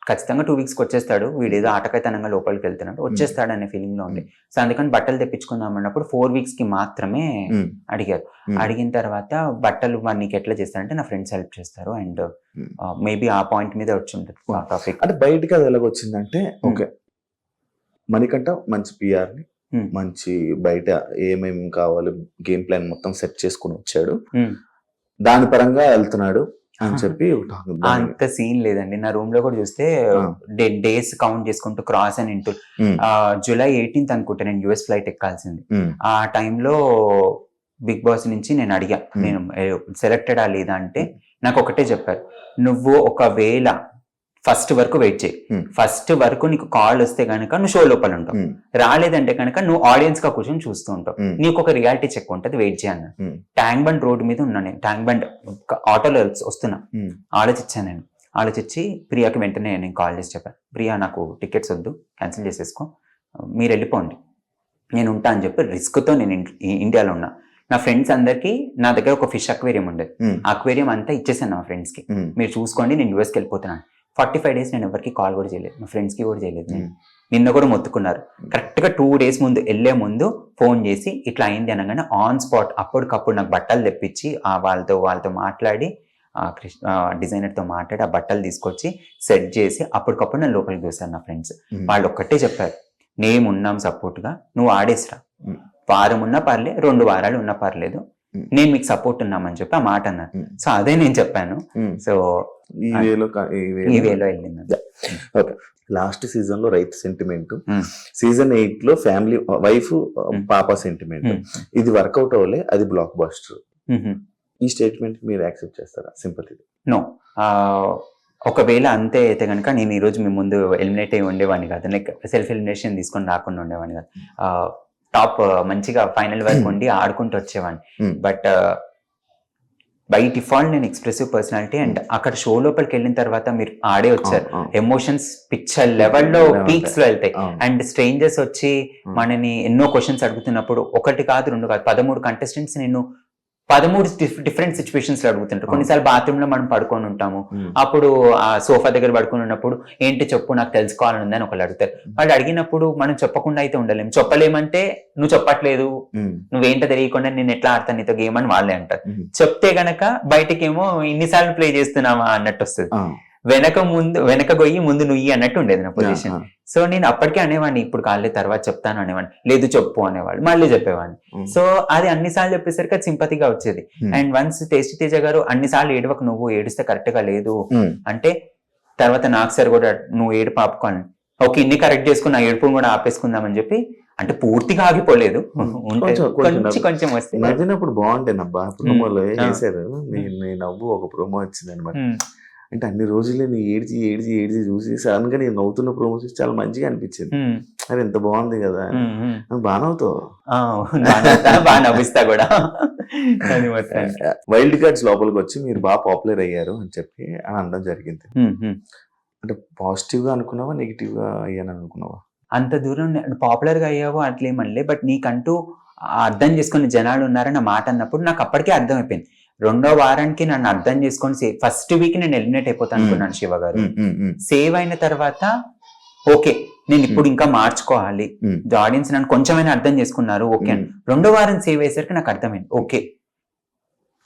Speaker 3: ఖచ్చితంగా 2 weeks వచ్చేస్తాడు, వీడేదో ఆటకాయతనంగా లోపలికి వెళ్తున్నాడు, వచ్చేస్తాడు అనే ఫీలింగ్ లో ఉంది. సో అందుకని బట్టలు తెప్పించుకుందాం అన్నప్పుడు 4 weeks మాత్రమే అడిగారు. అడిగిన తర్వాత బట్టలు నీకు ఎట్లా చేస్తారంటే నా ఫ్రెండ్స్ హెల్ప్ చేస్తారు, అండ్ మేబీ ఆ పాయింట్ మీద వచ్చి ఉంటుంది ఆ టాపిక్.
Speaker 2: అంటే బయటకి అది ఎలాగొచ్చిందంటే, ఓకే మణికంఠ మంచి PR ని, మంచి బయట ఏమేమి కావాలి గేమ్ ప్లాన్ మొత్తం సెట్ చేసుకుని వచ్చాడు, దాని పరంగా వెళ్తున్నాడు అని చెప్పి.
Speaker 3: అంత సీన్ లేదండి. నా రూమ్ లో కూడా చూస్తే డేస్ కౌంట్ చేసుకుంటూ క్రాస్ అని ఇంటూ July 18th అనుకుంటా నేను US ఫ్లైట్ ఎక్కాల్సింది. ఆ టైంలో బిగ్ బాస్ నుంచి నేను అడిగా, నేను సెలెక్టెడా లేదా అంటే నాకు ఒకటే చెప్పారు, నువ్వు ఒకవేళ ఫస్ట్ వరకు వెయిట్ చేయి, ఫస్ట్ వరకు నీకు కాల్ వస్తే కనుక నువ్వు షో లోపల ఉంటావు, రాలేదంటే కనుక నువ్వు ఆడియన్స్ గా కూర్చొని చూస్తూ ఉంటావు, నీకు ఒక రియాలిటీ చెక్ ఉంటుంది, వెయిట్ చేయను. ట్యాంక్ బండ్ రోడ్ మీద ఉన్నా నేను, ట్యాంక్ బండ్ ఆటోలో వస్తున్నా, ఆలోచించాను. నేను ఆలోచించి ప్రియాకి వెంటనే నేను కాల్ చేసి చెప్పాను, ప్రియా నాకు టికెట్స్ వద్దు, క్యాన్సిల్ చేసేసుకో, మీరు వెళ్ళిపోండి, నేను ఉంటా అని చెప్పి రిస్క్తో నేను ఇండియాలో ఉన్నా. నా ఫ్రెండ్స్ అందరికి నా దగ్గర ఒక ఫిష్ అక్వేరియం ఉండేది, అక్వేరియం అంతా ఇచ్చేసాను నా ఫ్రెండ్స్ కి, మీరు చూసుకోండి, నేను యూఎస్కి వెళ్ళిపోతున్నాను. 45 days నేను ఎవరికి కాల్ కూడా చేయలేదు, మా ఫ్రెండ్స్ కి కూడా చేయలేదు. నిన్న కూడా మొత్తుకున్నారు. కరెక్ట్ గా 2 days ముందు వెళ్లే ముందు ఫోన్ చేసి ఇట్లా అయింది అనగానే ఆన్ స్పాట్ అప్పటికప్పుడు నాకు బట్టలు తెప్పించి వాళ్ళతో మాట్లాడి డిజైనర్ తో మాట్లాడి ఆ బట్టలు తీసుకొచ్చి సెట్ చేసి అప్పటికప్పుడు నేను లోపలికి చూసాను. నా ఫ్రెండ్స్ వాళ్ళు ఒక్కటే చెప్పారు, మేమున్నాం సపోర్ట్ గా, నువ్వు ఆడేసిరా, వారం ఉన్నా పర్లేదు, 2 వారాలు ఉన్నా పర్లేదు, నేను మీకు సపోర్ట్ ఉన్నామని చెప్పి ఆ మాట అన్నారు. సో అదే నేను చెప్పాను. సో ఈ వేలో వెళ్ళింది.
Speaker 2: ఓకే, లాస్ట్ సీజన్ లో రైతు సెంటిమెంట్, సీజన్ 8 లో ఫ్యామిలీ వైఫ్ పాప సెంటిమెంట్, ఇది వర్కౌట్ అవ్వలే, అది బ్లాక్ బస్టర్. ఈ స్టేట్మెంట్ మీరు యాక్సెప్ట్ చేస్తారా? సింపతి?
Speaker 3: నో. ఒకవేళ అంతే అయితే కనుక నేను ఈ రోజు మీ ముందు ఎలిమినేట్ అయ్యి ఉండేవాడిని కాదు, లైక్ సెల్ఫ్ ఎలిమినేషన్ తీసుకొని రాకుండా ఉండేవాడిని కాదు, టాప్ మంచిగా ఫైనల్ వరకు ఉండి ఆడుకుంటూ వచ్చేవాడిని. బై డిఫాల్ట్ నేను ఎక్స్ప్రెసివ్ పర్సనాలిటీ అండ్ అక్కడ షో లోపలికి వెళ్ళిన తర్వాత మీరు ఆడే వచ్చారు, ఎమోషన్స్ పిక్చర్ లెవెల్లో పీక్స్ లో వెళ్తాయి. అండ్ స్ట్రేంజర్స్ వచ్చి మనని ఎన్నో క్వశ్చన్స్ అడుగుతున్నప్పుడు 1 కాదు 2 కాదు 13 కంటెస్టెంట్స్ నేను 13 డిఫరెంట్ సిచ్యువేషన్స్ లో అడుగుతుంటారు. కొన్నిసార్లు బాత్రూమ్ లో మనం పడుకొని ఉంటాము, అప్పుడు ఆ సోఫా దగ్గర పడుకొని ఉన్నప్పుడు ఏంటి చెప్పు నాకు తెలుసుకోవాలని ఉందని ఒకళ్ళు అడుగుతారు. వాళ్ళు అడిగినప్పుడు మనం చెప్పకుండా అయితే ఉండలేము. చెప్పలేమంటే నువ్వు చెప్పట్లేదు, నువ్వేంటో తెలియకుండా నేను ఎట్లా ఆడతాను నీతో గేమ్ అని వాళ్ళే అంటారు. చెప్తే గనక బయటకేమో ఇన్నిసార్లు ప్లే చేస్తున్నావా అన్నట్టు వస్తుంది. వెనక గొయ్యి ముందు నుయ్యి అన్నట్టు ఉండేది నా పొజిషన్. సో నేను అప్పటికే అనేవాడిని, ఇప్పుడు కాలే తర్వాత చెప్తాను అనేవాడిని, లేదు చెప్పు అనేవాళ్ళు, మళ్ళీ చెప్పేవాడిని. సో అది అన్నిసార్లు చెప్పేసరికి అది సింపతిగా వచ్చేది. అండ్ వన్స్ టేస్టీ తేజ గారు అన్నిసార్లు ఏడవకు, నువ్వు ఏడిస్తే కరెక్ట్ గా లేదు అంటే తర్వాత నాకు సార్ కూడా నువ్వు ఏడు పాపుకోని ఓకే ఇన్ని కరెక్ట్ చేసుకుని నా ఏడుపుని కూడా ఆపేసుకుందామని చెప్పి, అంటే పూర్తిగా ఆగిపోలేదు, కొంచెం వస్తే
Speaker 2: నవ్వినప్పుడు బాగుంటేనబ్బా. ప్రోమోలో వేసారు నీ నవ్వు ఒక ప్రోమో వచ్చింది అనమాట. అంటే అన్ని రోజులే నీ ఏడ్చి ఏడ్చి ఏడ్చి చూసి సడన్ గా నేను నవ్వుతున్న ప్రోమో చూసి చాలా మంచిగా అనిపించింది. అరే ఎంత బాగుంది కదా, బాగా నవ్వుతావు,
Speaker 3: బాగా నవ్విస్తా కూడా.
Speaker 2: వైల్డ్ కార్డ్స్ లోపలికి వచ్చి మీరు బాగా పాపులర్ అయ్యారు అని చెప్పి అని అనడం జరిగింది. అంటే పాజిటివ్ గా అనుకున్నావా, నెగిటివ్ గా అయ్యానని అనుకున్నావా?
Speaker 3: అంత దూరం పాపులర్ గా అయ్యావో అట్లేమనలే, బట్ నీకంటూ అర్థం చేసుకునే జనాలు ఉన్నారని నా మాట అన్నప్పుడు నాకు అప్పటికే అర్థం అయిపోయింది. 2వ వారానికి నన్ను అర్థం చేసుకొని ఫస్ట్ వీక్ నేను ఎలిమినేట్ అయిపోతాను అనుకున్నాను శివ గారు. సేవ్ అయిన తర్వాత ఓకే నేను ఇప్పుడు ఇంకా మార్చుకోవాలి, ఆడియన్స్ నన్ను కొంచెమైనా అర్థం చేసుకున్నారు ఓకే అని. 2వ వారం సేవ్ అయ్యేసరికి నాకు అర్థమైంది ఓకే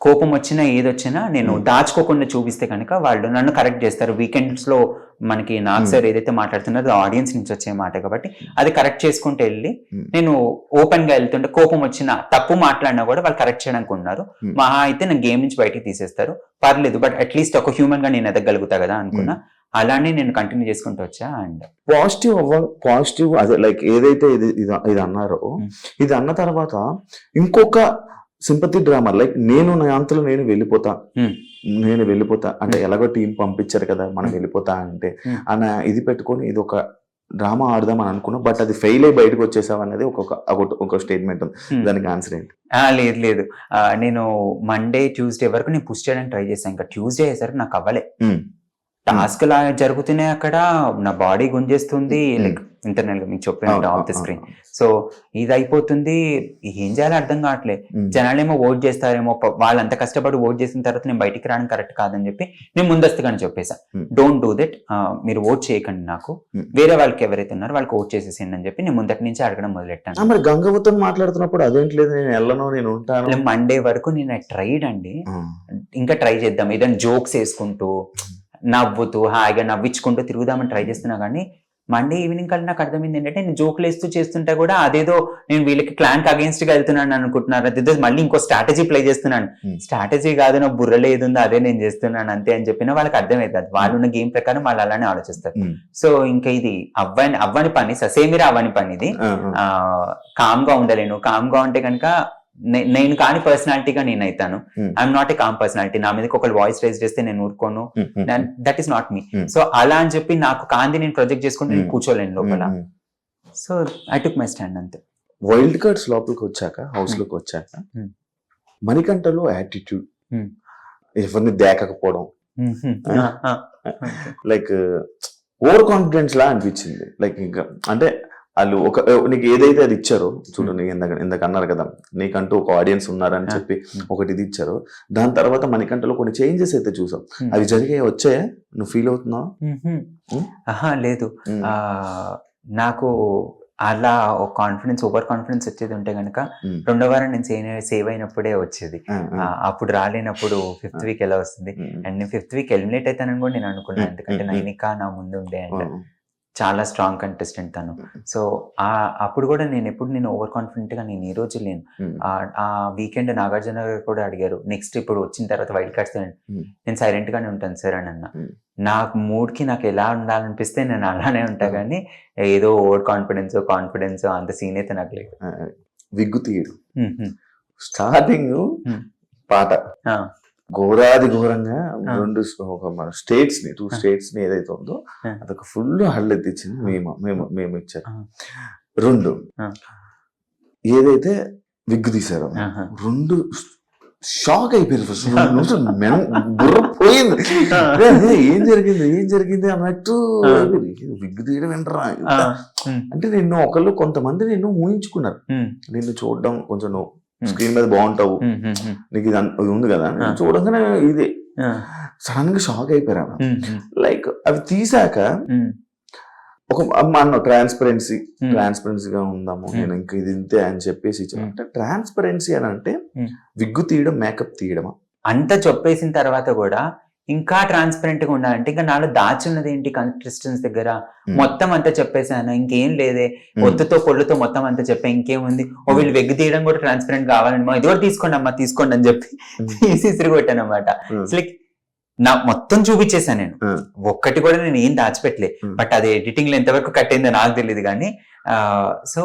Speaker 3: కోపం వచ్చినా ఏదొచ్చినా నేను దాచుకోకుండా చూపిస్తే కనుక వాళ్ళు నన్ను కరెక్ట్ చేస్తారు. వీకెండ్స్ లో మనకి నాకు సార్ ఏదైతే మాట్లాడుతున్నారో ఆడియన్స్ నుంచి వచ్చే మాట కాబట్టి అది కరెక్ట్ చేసుకుంటూ వెళ్ళి నేను ఓపెన్ గా వెళ్తుంటే కోపం వచ్చినా తప్పు మాట్లాడినా కూడా వాళ్ళు కరెక్ట్ చేయడానికి ఉన్నారు. మహా అయితే నేను గేమ్ నుంచి బయటికి తీసేస్తారు, పర్లేదు బట్ అట్లీస్ట్ ఒక హ్యూమన్ గా నేను ఎదగలుగుతా కదా అనుకున్నా. అలానే నేను కంటిన్యూ చేసుకుంటూ వచ్చా. అండ్
Speaker 2: పాజిటివ్ అదే లైక్ ఏదైతే ఇది అన్నారో ఇది అన్న తర్వాత ఇంకొక సింపతి డ్రామా లైక్ నేను నా అంతలో నేను వెళ్ళిపోతా అంటే ఎలాగో టీం పంపించారు కదా మనం వెళ్ళిపోతా అంటే అన్న ఇది పెట్టుకొని ఇది ఒక డ్రామా ఆడదాం అని అనుకున్నా. బట్ అది ఫెయిల్ అయ్యి బయటకు వచ్చేసావు అనేది ఒక స్టేట్మెంట్ ఉంది, దానికి ఆన్సర్ ఏంటి?
Speaker 3: లేదు నేను మండే ట్యూస్డే వరకు నేను పుష్ చేయడానికి ట్రై చేశాను. ఇంకా ట్యూస్డే అయ్యేసరికి నాకు అవ్వలే. టాస్క్ లా జరుగుతున్నాయి అక్కడ, నా బాడీ గుంజేస్తుంది లైక్ ఇంటర్నల్ గా మీకు చెప్పినట్టు ఆఫ్ ద స్క్రీన్. సో ఇది అయిపోతుంది, ఏం చేయాలో అర్థం కావట్లేదు. జనాలేమో ఓట్ చేస్తారేమో, వాళ్ళంత కష్టపడి ఓట్ చేసిన తర్వాత నేను బయటికి రావడం కరెక్ట్ కాదని చెప్పి నేను ముందస్తుగానే చెప్పేసా, డోంట్ డూ దట్, మీరు ఓట్ చేయకండి, నాకు వేరే వాళ్ళకి ఎవరైతే ఉన్నారో వాళ్ళకి ఓట్ చేసేసిండి అని చెప్పి నేను ముందటి నుంచి అడగడం మొదలెట్టాను.
Speaker 2: మరి గంగవ్వతో మాట్లాడుతున్నప్పుడు అదేంట్లేదు నేను వెళ్ళను నేను ఉంటాను.
Speaker 3: మండే వరకు నేను ట్రైడ్ అండి, ఇంకా ట్రై చేద్దాం ఏదైనా జోక్స్ వేసుకుంటూ నవ్వుతూ హాయిగా నవ్వించుకుంటూ తిరుగుదామని ట్రై చేస్తున్నా. కానీ మండే ఈవినింగ్ కల్లా నాకు అర్థమైంది ఏంటంటే నేను జోకులు వేస్తూ చేస్తుంటే కూడా అదేదో నేను వీళ్ళకి క్లాంక్ అగేన్స్ట్ గా వెళ్తున్నాను అనుకుంటున్నారు, అదేదో మళ్ళీ ఇంకో స్ట్రాటజీ ప్లే చేస్తున్నాను. స్ట్రాటజీ కాదు, నా బుర్రలో ఏది ఉందో అదే నేను చేస్తున్నాను అంతే అని చెప్పినా వాళ్ళకి అర్థమవుతుంది. వాళ్ళు ఉన్న గేమ్ ప్రకారం వాళ్ళు అలానే ఆలోచిస్తారు. సో ఇంకా ఇది అవ్వని పని, ససేమిరా అవ్వని పని ఇది. కామ్ గా ఉండలేను, కామ్ గా ఉంటే కనుక నేను కాని పర్సనాలిటీగా నేను అవుతాను. I'm not a calm personality. నా మీదకి ఒకళ్ళు వాయిస్ రైజ్ చేస్తే నేను ఊరుకోను, that is not me. So అలా అని చెప్పి నాకు కాంతి నేను ప్రొజెక్ట్ చేసుకుంటే నేను కూర్చోలేను లోపల. So I took my stand అంతే.
Speaker 2: వైల్డ్ కార్డ్స్ లోపలికి వచ్చాక, హౌస్ లోకి వచ్చాక మణికంఠలో యాటిట్యూడ్, ఎవరిని దేకపోవడం, లైక్ ఓవర్ కాన్ఫిడెన్స్ లా అనిపించింది. లైక్ ఇంకా అంటే వాళ్ళు నీకు ఏదైతే అది ఇచ్చారో చూడండి, ఇందాక అన్నారు కదా నీకంటూ ఒక ఆడియన్స్ ఉన్నారని చెప్పి ఒకటి ఇది ఇచ్చారు. దాని తర్వాత మణికంఠలో కొన్ని చేంజెస్ అయితే చూసాం, అవి జరిగే వచ్చాయా? నువ్వు ఫీల్ అవుతున్నావా?
Speaker 3: లేదు, నాకు అలా ఒక కాన్ఫిడెన్స్ ఓవర్ కాన్ఫిడెన్స్ వచ్చేది ఉంటే కనుక 2వ వారం నేను సేవ్ అయినప్పుడే వచ్చేది. అప్పుడు రాలేనప్పుడు 5th వీక్ ఎలా వస్తుంది? అండ్ నేను 5th వీక్ ఎలిమినేట్ అవుతానని కూడా నేను అనుకున్నాను, ఎందుకంటే నైనిక నా ముందు ఉండే అండ్ చాలా స్ట్రాంగ్ కంటెస్టెంట్ తను. సో అప్పుడు కూడా నేను ఓవర్ కాన్ఫిడెంట్ గా నేను ఈ రోజు లేను. ఆ వీకెండ్ నాగార్జున గారు కూడా అడిగారు, నెక్స్ట్ ఇప్పుడు వచ్చిన తర్వాత వైల్డ్ కార్డ్స్ నేను సైలెంట్ గానే ఉంటాను సార్ అని అన్న. నాకు మూడ్ కి నాకు ఎలా ఉండాలనిపిస్తే నేను అలానే ఉంటా, కానీ ఏదో ఓవర్ కాన్ఫిడెన్స్ అంత సీన్ అయితే నాకు లేదు.
Speaker 2: విగ్గు తీయడు స్టార్టింగ్ పాట ఘోరాది ఘోరంగా 2 స్టేట్స్ ని 2 స్టేట్స్ ని ఏదైతే ఉందో అదొక ఫుల్ హళ్ళెత్తిచ్చింది. మేము ఇచ్చారు. 2 ఏదైతే విగ్గు తీసారో 2 షాక్ అయిపోయారు ఫస్ట్ బుర్ర పోయింది. ఏం జరిగింది అన్నట్టు విగ్గు తీయడం ఏంటరా అంటే కొంతమంది నిన్ను ఊహించుకున్నారు, నిన్ను చూడడం కొంచెం నువ్వు స్క్రీన్ మీద బాగుంటావు, నీకు ఇది ఉంది కదా చూడగానే ఇదే సడన్ గా షాక్ అయిపోయారు. లైక్ అవి తీసాక ఒక అన్న ట్రాన్స్పరెన్సీగా ఉందాము, నేను ఇంక ఇది ఇంతే అని చెప్పేసి అంటే ట్రాన్స్పరెన్సీ అని అంటే విగ్గు తీయడం, మేకప్ తీయడమా?
Speaker 3: అంత చెప్పేసిన తర్వాత కూడా ఇంకా ట్రాన్స్పరెంట్ గా ఉండాలంటే ఇంకా నాలో దాచున్నది ఏంటి కంటెస్టెంట్స్ దగ్గర మొత్తం అంతా చెప్పేశాను, ఇంకేం లేదే, ఒత్తుతో పొళ్ళుతో మొత్తం అంతా చెప్పా, ఇంకేముంది, ఓ వీళ్ళు వెగ్గు తీయడం కూడా ట్రాన్స్పరెంట్ కావాలని ఇది కూడా తీసుకోండి అని చెప్పి తీసి కొట్టాను అనమాట. లైక్ నా మొత్తం చూపించేసాను నేను, ఒక్కటి కూడా నేను ఏం దాచిపెట్టలే. బట్ అది ఎడిటింగ్ లో ఎంతవరకు కట్ అయిందో నాకు తెలియదు కానీ సో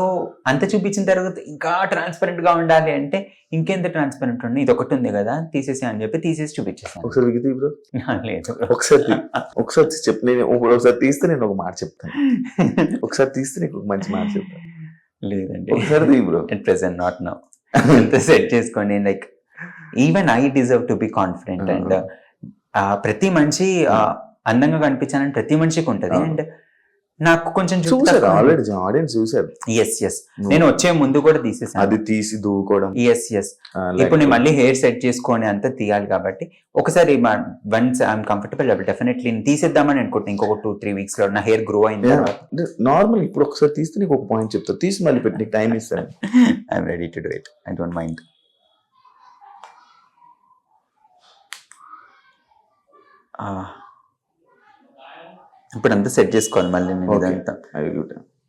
Speaker 3: అంత చూపించిన తర్వాత ఇంకా ట్రాన్స్పరెంట్ గా ఉండాలి అంటే ఇంకెంత ట్రాన్స్పరెంట్ ఉండి ఇది ఒకటి ఉంది కదా తీసేసి అని చెప్పి తీసేసి చూపించేసాను.
Speaker 2: లేదు ఒకసారి చెప్పు, నేను ఒకసారి తీస్తే నేను ఒక మాట చెప్తాను, ఒకసారి తీస్తే నీకు ఒక మంచి మాట చెప్తాను.
Speaker 3: లేదండి
Speaker 2: ఒకసారి bro,
Speaker 3: at present not now. అంత సెట్ చేసుకోండి. Like even I deserve to be confident. And ప్రతి మనిషి అందంగా కనిపించాలని ప్రతి మనిషికి ఉంటది. అండ్ నాకు కొంచెం ఎస్ నేను వచ్చే ముందు కూడా తీసేసాను,
Speaker 2: అది తీసి దూకోవడం.
Speaker 3: ఎస్ ఇప్పుడు నేను మళ్ళీ హెయిర్ సెట్ చేసుకొని అంతా తీయాలి కాబట్టి ఒకసారి వన్స్ ఐఎమ్ కంఫర్టబుల్ డెఫినెట్లీ తీసేద్దామని అనుకుంటున్నాను. ఇంకొక 2-3 weeks లో నా హెయిర్ గ్రో అయింది.
Speaker 2: నార్మల్ ఇప్పుడు ఒకసారి తీస్తే నీకు ఒక పాయింట్ చెప్తా, తీసి మళ్ళీ పెట్టి నీకు టైం ఇస్తాను.
Speaker 3: I'm ready to do it, I don't mind. ఇప్పుడు అంతా సెట్ చేసుకోవాలి మళ్ళీ నేను ఇదంతా.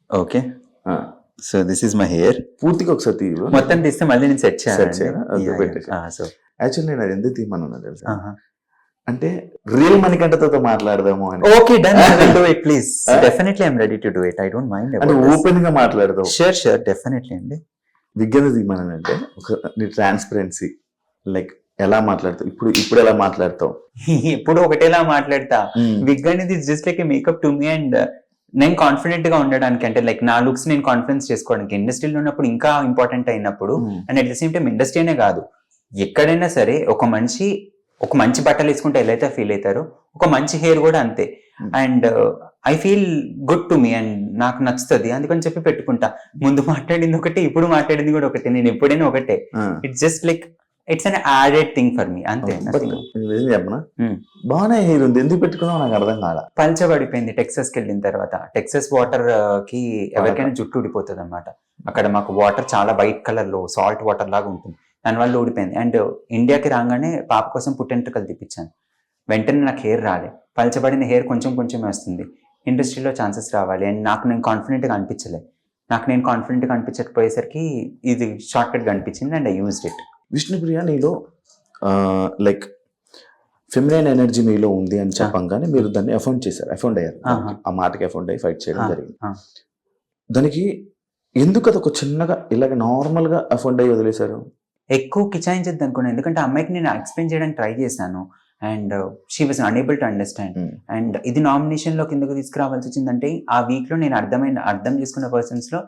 Speaker 3: Okay, so this is my hair.
Speaker 2: పూర్తిగా ఒకసారి తీయ,
Speaker 3: మొత్తం తీస్తే మళ్ళీ నేను సెట్ చేయాలి.
Speaker 2: సో యాక్చువల్లీ నేను అది ఎందుకు తీయమన్నా తెలుసా అంటే రియల్ మణికంఠతో మాట్లాడదాము అని.
Speaker 3: Okay done, I will do it please. Definitely I am ready to do it, I don't mind.
Speaker 2: అంటే ఓపెన్ గా మాట్లాడదాం.
Speaker 3: షూర్ డెఫినెట్లీ అండి.
Speaker 2: విగ్గన తీయమనంటే ఒక నీ ట్రాన్స్పరెన్సీ, లైక్ ఎలా మాట్లాడతావు ఇప్పుడు ఎలా మాట్లాడతావు?
Speaker 3: ఇప్పుడు ఒకటేలా మాట్లాడతా. విగ్ అనేది just like makeup to me. And నేను కాన్ఫిడెంట్ గా ఉండడానికి, అంటే లైక్ నా లుక్స్ నేను కాన్ఫిడెన్స్ చేసుకోవడానికి, ఇండస్ట్రీలో ఉన్నప్పుడు ఇంకా ఇంపార్టెంట్ అయినప్పుడు. And at the same time ఇండస్ట్రీనే కాదు, ఎక్కడైనా సరే ఒక మంచి బట్టలు వేసుకుంటే ఎలా అయితే ఫీల్ అవుతారో ఒక మంచి హెయిర్ కూడా అంతే. And I feel good to me and నాకు నచ్చుతుంది, అందుకని చెప్పి పెట్టుకుంటా. ముందు మాట్లాడింది ఒకటి, ఇప్పుడు మాట్లాడింది కూడా ఒకటి, నేను ఎప్పుడైనా ఒకటే. It's just like it's an added thing for me, అంతే.
Speaker 2: చెప్పనా బాగానే హెయిర్ ఉంది, ఎందుకు పెట్టుకున్నావు నాకు అర్థం కాల.
Speaker 3: పల్చబడిపోయింది టెక్సస్కి వెళ్ళిన తర్వాత. టెక్సస్ వాటర్ కి ఎవరికైనా జుట్టు ఊడిపోతుంది అనమాట. అక్కడ మాకు వాటర్ చాలా వైట్ కలర్ లో సాల్ట్ వాటర్ లాగా ఉంటుంది, దానివల్ల ఊడిపోయింది. అండ్ ఇండియాకి రాగానే పాప కోసం పుట్టెంట్రుకలు తెప్పించాను, వెంటనే నాకు హెయిర్ రాలే. పల్చబడిన హెయిర్ కొంచెం వస్తుంది. ఇండస్ట్రీలో ఛాన్సెస్ రావాలి అండ్ నేను కాన్ఫిడెంట్గా అనిపించలే. నేను కాన్ఫిడెంట్గా అనిపించకపోయేసరికి ఇది షార్ట్ కట్గా అనిపించింది and I used it.
Speaker 2: Vishnupriya, నీలో లైక్ ఫెమినైన్ ఎనర్జీ మీలో ఉంది అని చెప్పంగానే మీరు దాన్ని అఫౌండ్ అయ్యారు, ఆ మాటకి అఫౌండ్ అయ్యి ఫైట్ చేయడం జరిగింది. దానికి ఎందుకు అది ఒక చిన్నగా ఇలాగ నార్మల్ గా అఫౌండ్ అయ్యి వదిలేశారు?
Speaker 3: ఎక్కువ కిచాయించద్దు అనుకున్నాను, ఎందుకంటే అమ్మాయికి నేను ఎక్స్ప్లెయిన్ చేయడానికి ట్రై చేశాను and she was unable to understand. And ఇది నామినేషన్ లో కిందకు తీసుకురావాల్సి వచ్చిందంటే ఆ వీక్ లో నేను అర్థం చేసుకున్న పర్సన్స్ లో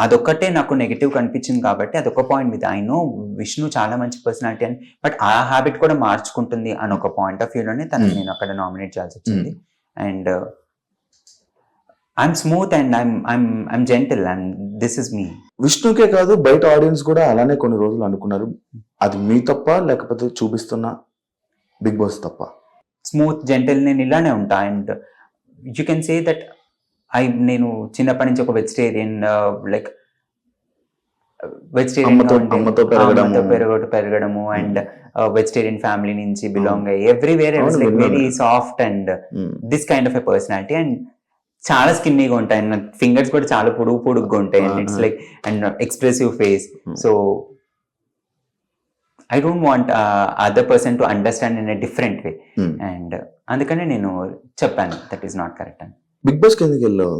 Speaker 3: అదొక్కటే నాకు నెగిటివ్ కనిపించింది. కాబట్టి అదొక పాయింట్ మీద ఐ నో విష్ణు చాలా మంచి పర్సనాలిటీ అని, బట్ ఆ హ్యాబిట్ కూడా మార్చుకుంటుంది అని ఒక పాయింట్ ఆఫ్ వ్యూలోనే తనని నేను అక్కడ నామినేట్ చేయాల్సి వచ్చింది. And I'm smooth and I'm gentle and this is me.
Speaker 2: విష్ణుకే కాదు బయట ఆడియన్స్ కూడా అలానే కొన్ని రోజులు అనుకున్నారు. అది మీ తప్ప లేకపోతే చూపిస్తున్న బిగ్ బాస్ తప్ప?
Speaker 3: స్మూత్ జెంటిల్ నేను ఇలానే ఉంటా. And you can say that నేను చిన్నప్పటి నుంచి ఒక వెజిటేరియన్, లైక్ వెజిటేరియన్ పెరగడము అండ్ వెజిటేరియన్ ఫ్యామిలీ నుంచి బిలాంగ్ అయ్యి everywhere I was like very soft and this kind of a personality. And చాలా స్కిన్నీగా ఉంటాయి, నా ఫింగర్స్ కూడా చాలా పొడుగ్గా ఉంటాయి. And it's like and expressive face. So I don't want other person to understand in a different way. And అందుకనే నేను చెప్పాను దట్ ఈస్ నాట్ కరెక్ట్ అని.
Speaker 2: బిగ్ బాస్ ఎందుకు వెళ్ళావు?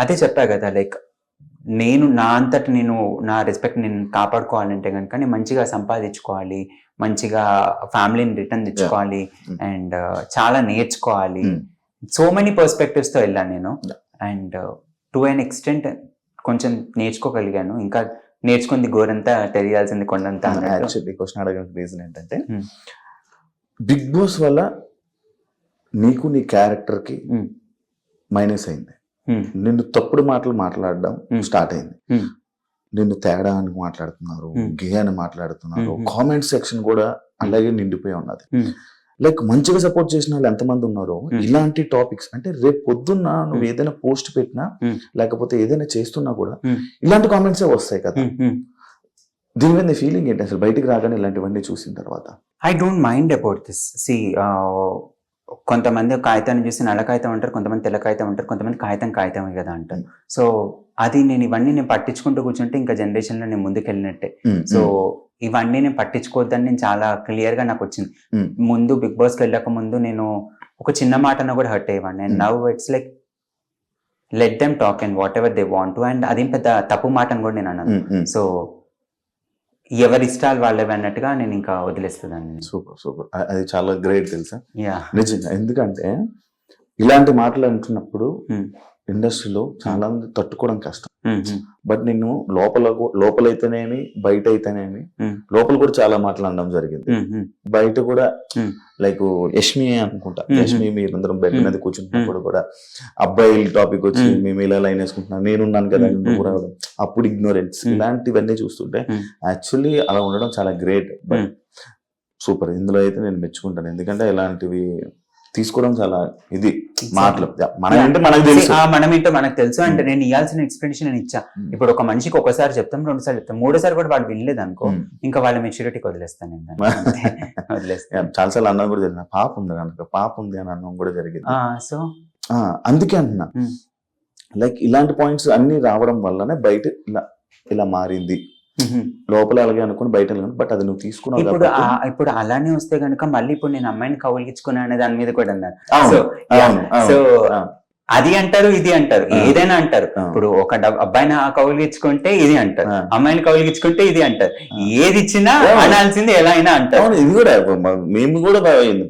Speaker 3: అదే చెప్పా కదా, లైక్ నేను నా అంతటి నేను నా రెస్పెక్ట్ నేను కాపాడుకోవాలంటే కనుక నేను మంచిగా సంపాదించుకోవాలి, మంచిగా ఫ్యామిలీని రిటర్న్ తెచ్చుకోవాలి అండ్ చాలా నేర్చుకోవాలి. సో మెనీ పర్స్పెక్టివ్స్ తో వెళ్ళాను నేను. అండ్ టు అన్ ఎక్స్టెంట్ కొంచెం నేర్చుకోగలిగాను, ఇంకా నేర్చుకుంది గోరంతా తెలియాల్సింది కొండంతా అన్నట్టు.
Speaker 2: యాక్చువల్లీ క్వశ్చన్ అడగడానికి రీజన్ ఏంటంటే
Speaker 3: Hmm.
Speaker 2: బిగ్ బాస్ వల్ల నీకు నీ క్యారెక్టర్ కి
Speaker 3: Hmm.
Speaker 2: మైనస్ అయింది.
Speaker 3: Hmm.
Speaker 2: నిన్ను తప్పుడు మాటలు మాట్లాడడం స్టార్ట్ అయింది.
Speaker 3: Hmm.
Speaker 2: నిన్ను తేడా అని మాట్లాడుతున్నారు, గే అని మాట్లాడుతున్నారు,
Speaker 3: Hmm.
Speaker 2: కామెంట్ సెక్షన్ కూడా అలాగే నిండిపోయి ఉన్నది.
Speaker 3: Hmm.
Speaker 2: లైక్ మంచిగా సపోర్ట్ చేసిన వాళ్ళు ఎంతమంది ఉన్నారో ఇలాంటి టాపిక్స్ అంటే రేపు పొద్దున్న నువ్వు ఏదైనా పోస్ట్ పెట్టినా లేకపోతే ఏదైనా చేస్తున్నా కూడా ఇలాంటి కామెంట్సే వస్తాయి కదా. దీని మీద నీ ఫీలింగ్ ఏంటి అసలు బయటికి రాగానే ఇలాంటివన్నీ చూసిన తర్వాత?
Speaker 3: I don't mind about this. See కొంతమంది కాగితాన్ని చూసి నల్ల కాగితం అంటారు, కొంతమంది తెల్ల కాగితం అంటారు, కొంతమంది కాగితమే కదా అంటారు. సో అది ఇవన్నీ నేను పట్టించుకుంటూ కూర్చుంటే ఇంకా జనరేషన్లో నేను ముందుకెళ్ళినట్టే. సో ఇవన్నీ నేను పట్టించుకోవద్దని నేను చాలా క్లియర్గా నాకు వచ్చింది. ముందు బిగ్ బాస్కి వెళ్ళక ముందు నేను ఒక చిన్న మాటన కూడా హర్ట్ అయ్యేవాడిని. And now it's like let them talk and whatever they want. And అదేం పెద్ద తప్పు మాట అని కూడా నేను అన్నాను. సో ఎవరి ఇష్టాలు వాళ్ళవి అన్నట్టుగా నేను ఇంకా వదిలేస్తుందాన్ని.
Speaker 2: సూపర్ సూపర్, అది చాలా గ్రేట్ తెలుసా
Speaker 3: యా.
Speaker 2: నిజంగా. ఎందుకంటే ఇలాంటి మాటలు అంటున్నప్పుడు ఇండస్ట్రీలో చాలా మంది తట్టుకోవడం కష్టం. బట్ నిన్ను లోపలైతేనేమి బయట అయితేనేమి, లోపల కూడా చాలా మాటలు అనడం జరిగింది, బయట కూడా లైక్ యష్మి అనుకుంటా, యష్మి మీరందరం బెడ్ మీద కూర్చుంటున్నప్పుడు కూడా అబ్బాయి టాపిక్ వచ్చి మేము ఇలా లైన్ వేసుకుంటున్నాం, నేనున్నాను కదా నువ్వు రావడం, అప్పుడు ఇగ్నోరెన్స్, ఇలాంటివన్నీ చూస్తుంటే యాక్చువల్లీ అలా ఉండడం చాలా గ్రేట్. బట్ సూపర్, ఇందులో అయితే నేను మెచ్చుకుంటాను. ఎందుకంటే ఇలాంటివి తీసుకోవడం చాలా ఇది మాటలు మనమేంటో
Speaker 3: మనకు తెలుసు. అంటే నేను ఇవ్వాల్సిన ఎక్స్ప్లెనేషన్ నేను ఇచ్చా. ఇప్పుడు ఒక మనిషికి ఒకసారి చెప్తాం, 2 సార్లు చెప్తాం, 3వ సారి కూడా వాళ్ళు వినలేదు అనుకో, ఇంకా వాళ్ళ మెచ్యూరిటీకి వదిలేస్తాను నేను. వదిలేస్తాను.
Speaker 2: చాలా సార్లు అన్నం కూడా జరిగింది, పాప ఉంది కనుక పాప ఉంది అని అన్నం కూడా జరిగింది.
Speaker 3: సో
Speaker 2: అందుకే అంటున్నా, లైక్ ఇలాంటి పాయింట్స్ అన్ని రావడం వల్లనే బయట ఇలా మారింది. లోపల అలాగే అనుకుని బయట, బట్ అది నువ్వు తీసుకున్నావు.
Speaker 3: ఇప్పుడు అలానే వస్తే కనుక మళ్ళీ ఇప్పుడు నేను అమ్మాయిని కౌలిగించుకున్నా అనే దాని మీద కూడా అన్నారు. సో అది అంటారు, ఇది అంటారు, ఏదైనా అంటారు. ఇప్పుడు ఒక అబ్బాయిని కౌలిగించుకుంటే ఇది అంటారు, అమ్మాయిని కౌలిగించుకుంటే ఇది అంటారు. ఏది ఇచ్చినా అనాల్సింది ఎలా అయినా అంటారు.
Speaker 2: ఇది కూడా మేము కూడా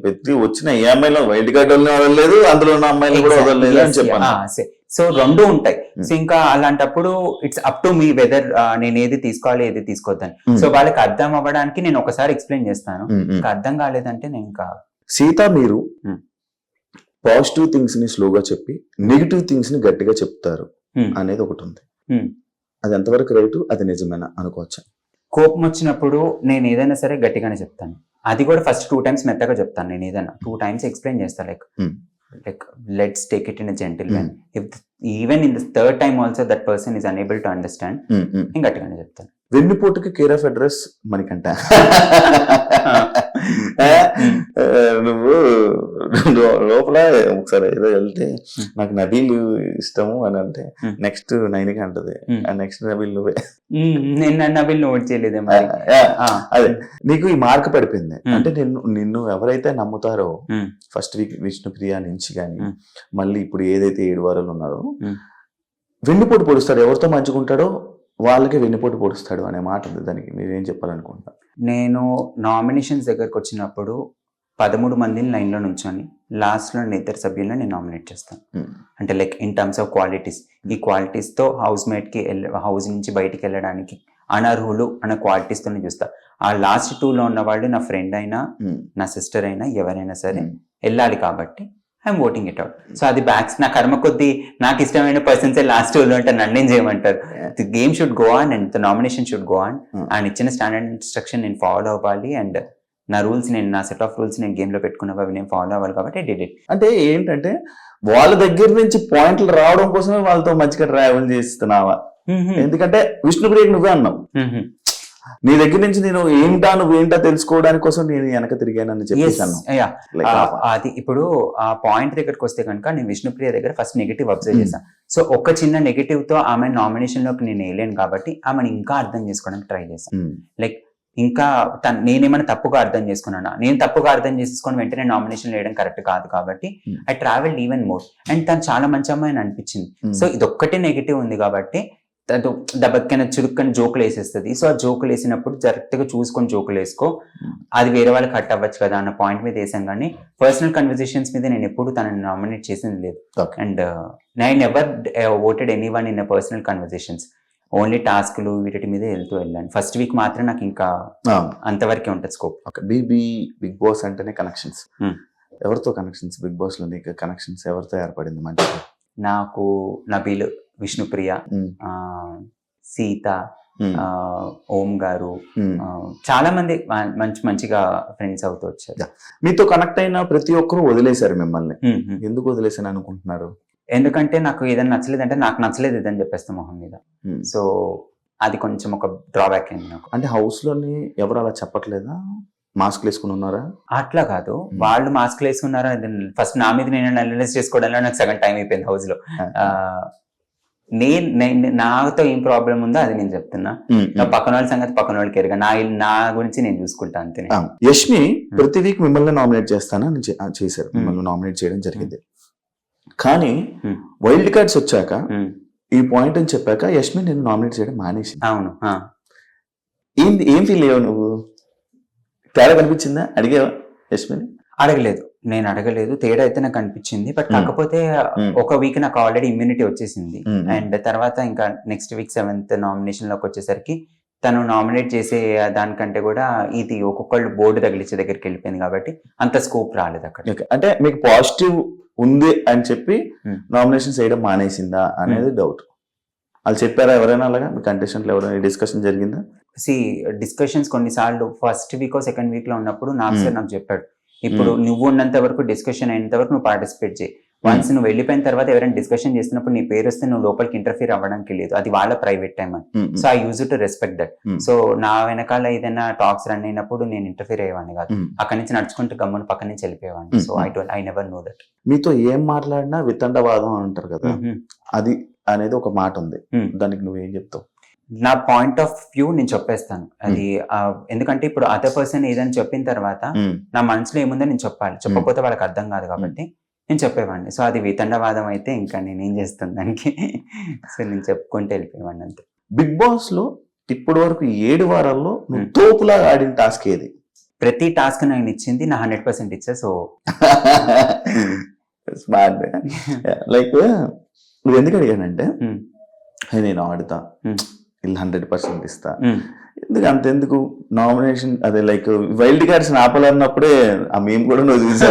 Speaker 2: ప్రతి వచ్చిన ఏ అమ్మాయిలో వైల్డ్ కార్డ్ వదలలేదు, అందులో ఉన్న అమ్మాయిలు కూడా వదలలేదు అని చెప్పాను.
Speaker 3: సో 2 ఉంటాయి. సో ఇంకా అలాంటప్పుడు it's up to me whether నేను ఏది తీసుకోవాలి ఏది తీసుకోవద్దని. సో వాళ్ళకి అర్థం అవ్వడానికి నేను ఒకసారి ఎక్స్ప్లెయిన్ చేస్తాను. ఇంకా అర్థం కాలేదంటే నేను ఇంకా
Speaker 2: సీత మీరు పాజిటివ్ థింగ్స్ ని స్లోగా చెప్పి నెగిటివ్ థింగ్స్ ని గట్టిగా చెప్తారు అనేది ఒకటి ఉంది. అది ఎంతవరకు రైట్, అది నిజమేనా అనుకోవచ్చా?
Speaker 3: కోపం వచ్చినప్పుడు నేను ఏదైనా సరే గట్టిగానే చెప్తాను. అది కూడా ఫస్ట్ 2 times మెత్తగా చెప్తాను. నేను ఏదైనా 2 times ఎక్స్ప్లెయిన్ చేస్తాను. Like let's take it in a gentle way. If even in the 3rd time also that person is unable to understand, నేను గట్టిగానే చెప్తాను.
Speaker 2: వెన్నుపోటుకి కేర్ ఆఫ్ అడ్రస్ మనకంట. నువ్వు లోపల ఒకసారి ఏదో వెళ్తే నాకు నబీల్ ఇష్టము అని అంటే నెక్స్ట్ 9కి అంటది, నెక్స్ట్ నబీల్ నువ్వే.
Speaker 3: నేను నబీల్ నోట్ చేయలేదు.
Speaker 2: అదే నీకు ఈ మార్క్ పడిపోయింది. అంటే నిన్ను ఎవరైతే నమ్ముతారో ఫస్ట్ వీక్ విష్ణుప్రియ నుంచి కానీ మళ్ళీ ఇప్పుడు ఏదైతే 7 వారాలు ఉన్నారో వెన్నుపోటు పొడుస్తాడు, ఎవరితో మంచుకుంటాడో వాళ్ళకి వెన్నుపోటు పొడుస్తాడు అనే మాట ఉంది. దానికి మీరేం చెప్పాలనుకుంటా?
Speaker 3: నేను నామినేషన్స్ దగ్గరకు వచ్చినప్పుడు 13 మందిని లైన్లో నుంచొని లాస్ట్లో 2 సభ్యులను నేను నామినేట్ చేస్తాను. అంటే like in terms of qualities, ఈ క్వాలిటీస్తో హౌస్ మేట్కి హౌస్ నుంచి బయటికి వెళ్ళడానికి అనర్హులు అన్న క్వాలిటీస్తోనే చూస్తా. ఆ లాస్ట్ 2లో ఉన్న వాళ్ళు నా ఫ్రెండ్ అయినా నా సిస్టర్ అయినా ఎవరైనా సరే వెళ్ళాలి కాబట్టి I'm voting it out. So అది బ్యాక్స్ నా కర్మ కొద్దీ నాకు ఇష్టమైన పర్సన్స్ లాస్ట్ 2లో అంటే నన్నేం చేయమంటారు. The game should go on and the nomination should go on. And ఇచ్చిన స్టాండర్డ్ ఇన్స్ట్రక్షన్ నేను ఫాలో అవ్వాలి అండ్ నా రూల్స్ నా సెట్ ఆఫ్ రూల్స్ నేను గేమ్ లో పెట్టుకున్నవి అవి నేను ఫాలో అవ్వాలి కాబట్టి డిడ్ ఇట్.
Speaker 2: అంటే ఏంటంటే వాళ్ళ దగ్గర నుంచి పాయింట్లు రావడం కోసమే వాళ్ళతో మంచిగా ట్రావెల్ చేస్తున్నావా? ఎందుకంటే విష్ణుప్రియకి నువ్వే అన్నావు, నీ దగ్గర నుంచి నేను నువ్వేంటా తెలుసుకోవడానికి కోసం నేను వెనక తిరిగానని చెప్పేసాను.
Speaker 3: అది ఇప్పుడు ఆ పాయింట్ దగ్గరకు వస్తే కనుక నేను విష్ణుప్రియ దగ్గర ఫస్ట్ నెగిటివ్ అబ్జర్వ్ చేశాను. సో ఒక చిన్న నెగిటివ్ తో ఆమె నామినేషన్ లోకి నేను వేయలేను కాబట్టి ఆమెను ఇంకా అర్థం చేసుకోవడానికి ట్రై చేశాను. లైక్ ఇంకా నేనేమైనా తప్పుగా అర్థం చేసుకున్నాను, నేను తప్పుగా అర్థం చేసుకొని వెంటనే నామినేషన్ వేయడం కరెక్ట్ కాదు కాబట్టి I travelled even more. And తను చాలా మంచి అమ్మాయి అని అనిపించింది. సో ఇదొక్కటే నెగిటివ్ ఉంది కాబట్టి దెబ్బకైనా చురుక్కని జోకులు వేసేస్తుంది. సో ఆ జోకులు వేసినప్పుడు డైరెక్ట్గా చూసుకొని జోకులు వేసుకో, అది వేరే వాళ్ళకి కట్ అవ్వచ్చు కదా అన్న పాయింట్ మీద వేసాం. కానీ పర్సనల్ కన్వర్జేషన్స్ మీద నేను ఎప్పుడు తనని నామినేట్ చేసింది లేదు. And I never voted any one in personal conversations. Only టాస్క్లు వీటి మీద వెళ్తూ వెళ్ళాను. ఫస్ట్ వీక్ మాత్రం నాకు ఇంకా అంతవరకే ఉంటుంది స్కోప్.
Speaker 2: బిగ్ బాస్ అంటేనే కనెక్షన్స్.
Speaker 3: Hmm.
Speaker 2: ఎవరితో కనెక్షన్స్ బిగ్ బాస్ లో నీకు కనెక్షన్స్ ఎవరితో ఏర్పడింది మంచిగా?
Speaker 3: నాకు నబీల్, విష్ణుప్రియ, సీత, ఓం గారు, చాలా మంది మంచిగా ఫ్రెండ్స్ అవుతూ వచ్చారు.
Speaker 2: మీతో కనెక్ట్ అయిన ప్రతి ఒక్కరు వదిలేశారు మిమ్మల్ని. ఎందుకు వదిలేసాను అనుకుంటున్నారు?
Speaker 3: ఎందుకంటే నాకు ఏదైనా నచ్చలేదంటే నాకు నచ్చలేదు ఇదని చెప్పేస్తాం మొహం మీద. సో అది కొంచెం ఒక డ్రాబ్యాక్ అయింది నాకు.
Speaker 2: అంటే హౌస్ లోని ఎవరు అలా చెప్పట్లేదా? మాస్క్ వేసుకుని ఉన్నారా?
Speaker 3: అట్లా కాదు, వాళ్ళు మాస్క్ వేసుకున్నారా ఫస్ట్ నా మీద నేను అనలైజ్ చేసుకోవడంలో నాకు సగం టైం అయిపోయింది హౌస్ లో. నాతో ఏం ప్రాబ్లం ఉందో అది నేను చెప్తున్నా. పక్కన వాళ్ళ సంగతి పక్కన వాళ్ళకి ఎరగా, నా గురించి నేను చూసుకుంటా అంతే.
Speaker 2: యష్మి ప్రతి వీక్ మిమ్మల్ని నామినేట్ చేస్తానని చేశారు, మిమ్మల్ని నామినేట్ చేయడం జరిగింది. కానీ వైల్డ్ కార్డ్స్ వచ్చాక ఈ పాయింట్ అని చెప్పాక యష్మి నేను నామినేట్ చేయడం మానేసింది.
Speaker 3: అవును.
Speaker 2: ఏం ఫీల్ అయ్యావు నువ్వు? తేడా కనిపించిందా? అడిగావా యష్మిని?
Speaker 3: అడగలేదు, నేను అడగలేదు. తేడా అయితే నాకు అనిపించింది. బట్ కాకపోతే ఒక వీక్ నాకు ఆల్రెడీ ఇమ్యూనిటీ వచ్చేసింది. అండ్ తర్వాత ఇంకా నెక్స్ట్ వీక్ 7th నామినేషన్ లోకి వచ్చేసరికి తను నామినేట్ చేసే దానికంటే కూడా ఇది ఒక్కొక్కళ్ళు బోర్డు తగిలించే దగ్గరికి వెళ్ళిపోయింది కాబట్టి అంత స్కోప్ రాలేదు అక్కడ.
Speaker 2: అంటే మీకు పాజిటివ్ ఉంది అని చెప్పి నామినేషన్ చేయడం మానేసిందా అనేది డౌట్. వాళ్ళు చెప్పారా ఎవరైనా అలాగా? మీ కంటెస్టెంట్లు ఎవరైనా డిస్కషన్ జరిగిందా?
Speaker 3: డిస్కషన్స్ కొన్నిసార్లు ఫస్ట్ వీక్ సెకండ్ వీక్ లో ఉన్నప్పుడు నాకు చెప్పాడు, ఇప్పుడు నువ్వు ఉన్నంత వరకు డిస్కషన్ అయినంత వరకు నువ్వు పార్టిసిపేట్ చేయి. వన్స్ నువ్వు వెళ్ళిపోయిన తర్వాత ఎవరైనా డిస్కషన్ చేస్తున్నప్పుడు నీ పేరు వస్తే నువ్వు లోపలికి ఇంటర్ఫీర్ అవ్వడానికి లేదు, అది వాళ్ళ ప్రైవేట్ టైం అని. So I use to respect that. So నా వెనకాల ఏదైనా టాక్స్ రన్ అయినప్పుడు నేను ఇంటర్ఫీర్ అయ్యేవాడిని కాదు, అక్కడి నుంచి నడుచుకుంటూ గమ్మున పక్క నుంచి వెళ్ళిపోయేవాడిని. So I never know that.
Speaker 2: మీతో ఏం మాట్లాడినా వితండవాదం అంటారు కదా, అది అనేది ఒక మాట ఉంది, దానికి నువ్వేం చెప్తావు?
Speaker 3: నా పాయింట్ ఆఫ్ వ్యూ నేను చెప్పేస్తాను అది. ఎందుకంటే ఇప్పుడు అదర్ పర్సన్ ఏదని చెప్పిన తర్వాత నా మనసులో ఏముందో నేను చెప్పాలి, చెప్పకపోతే వాళ్ళకి అర్థం కాదు కాబట్టి నేను చెప్పేవాడిని. సో అది వితండవాదం అయితే ఇంకా నేనేం చేస్తాను దానికి. సో నేను చెప్పుకుంటూ వెళ్ళిపోయేవాడిని అంతే.
Speaker 2: బిగ్ బాస్ లో ఇప్పటి వరకు 7 వారాల్లో నువ్వు తోపులాగా ఆడిన టాస్క్ ఏది?
Speaker 3: ప్రతి టాస్క్ నేను ఇచ్చింది నా 100% ఇచ్చా. So
Speaker 2: smart. లైక్ నువ్వు ఎందుకు అడిగానంటే నేను ఆడుతా, వీళ్ళు 100% ఇస్తా, ఎందుకు నామినేషన్ అదే లైక్ వైల్డ్ కార్డ్స్ ఆపాలన్నప్పుడే ఆ మేము కూడా నువ్వు చూసా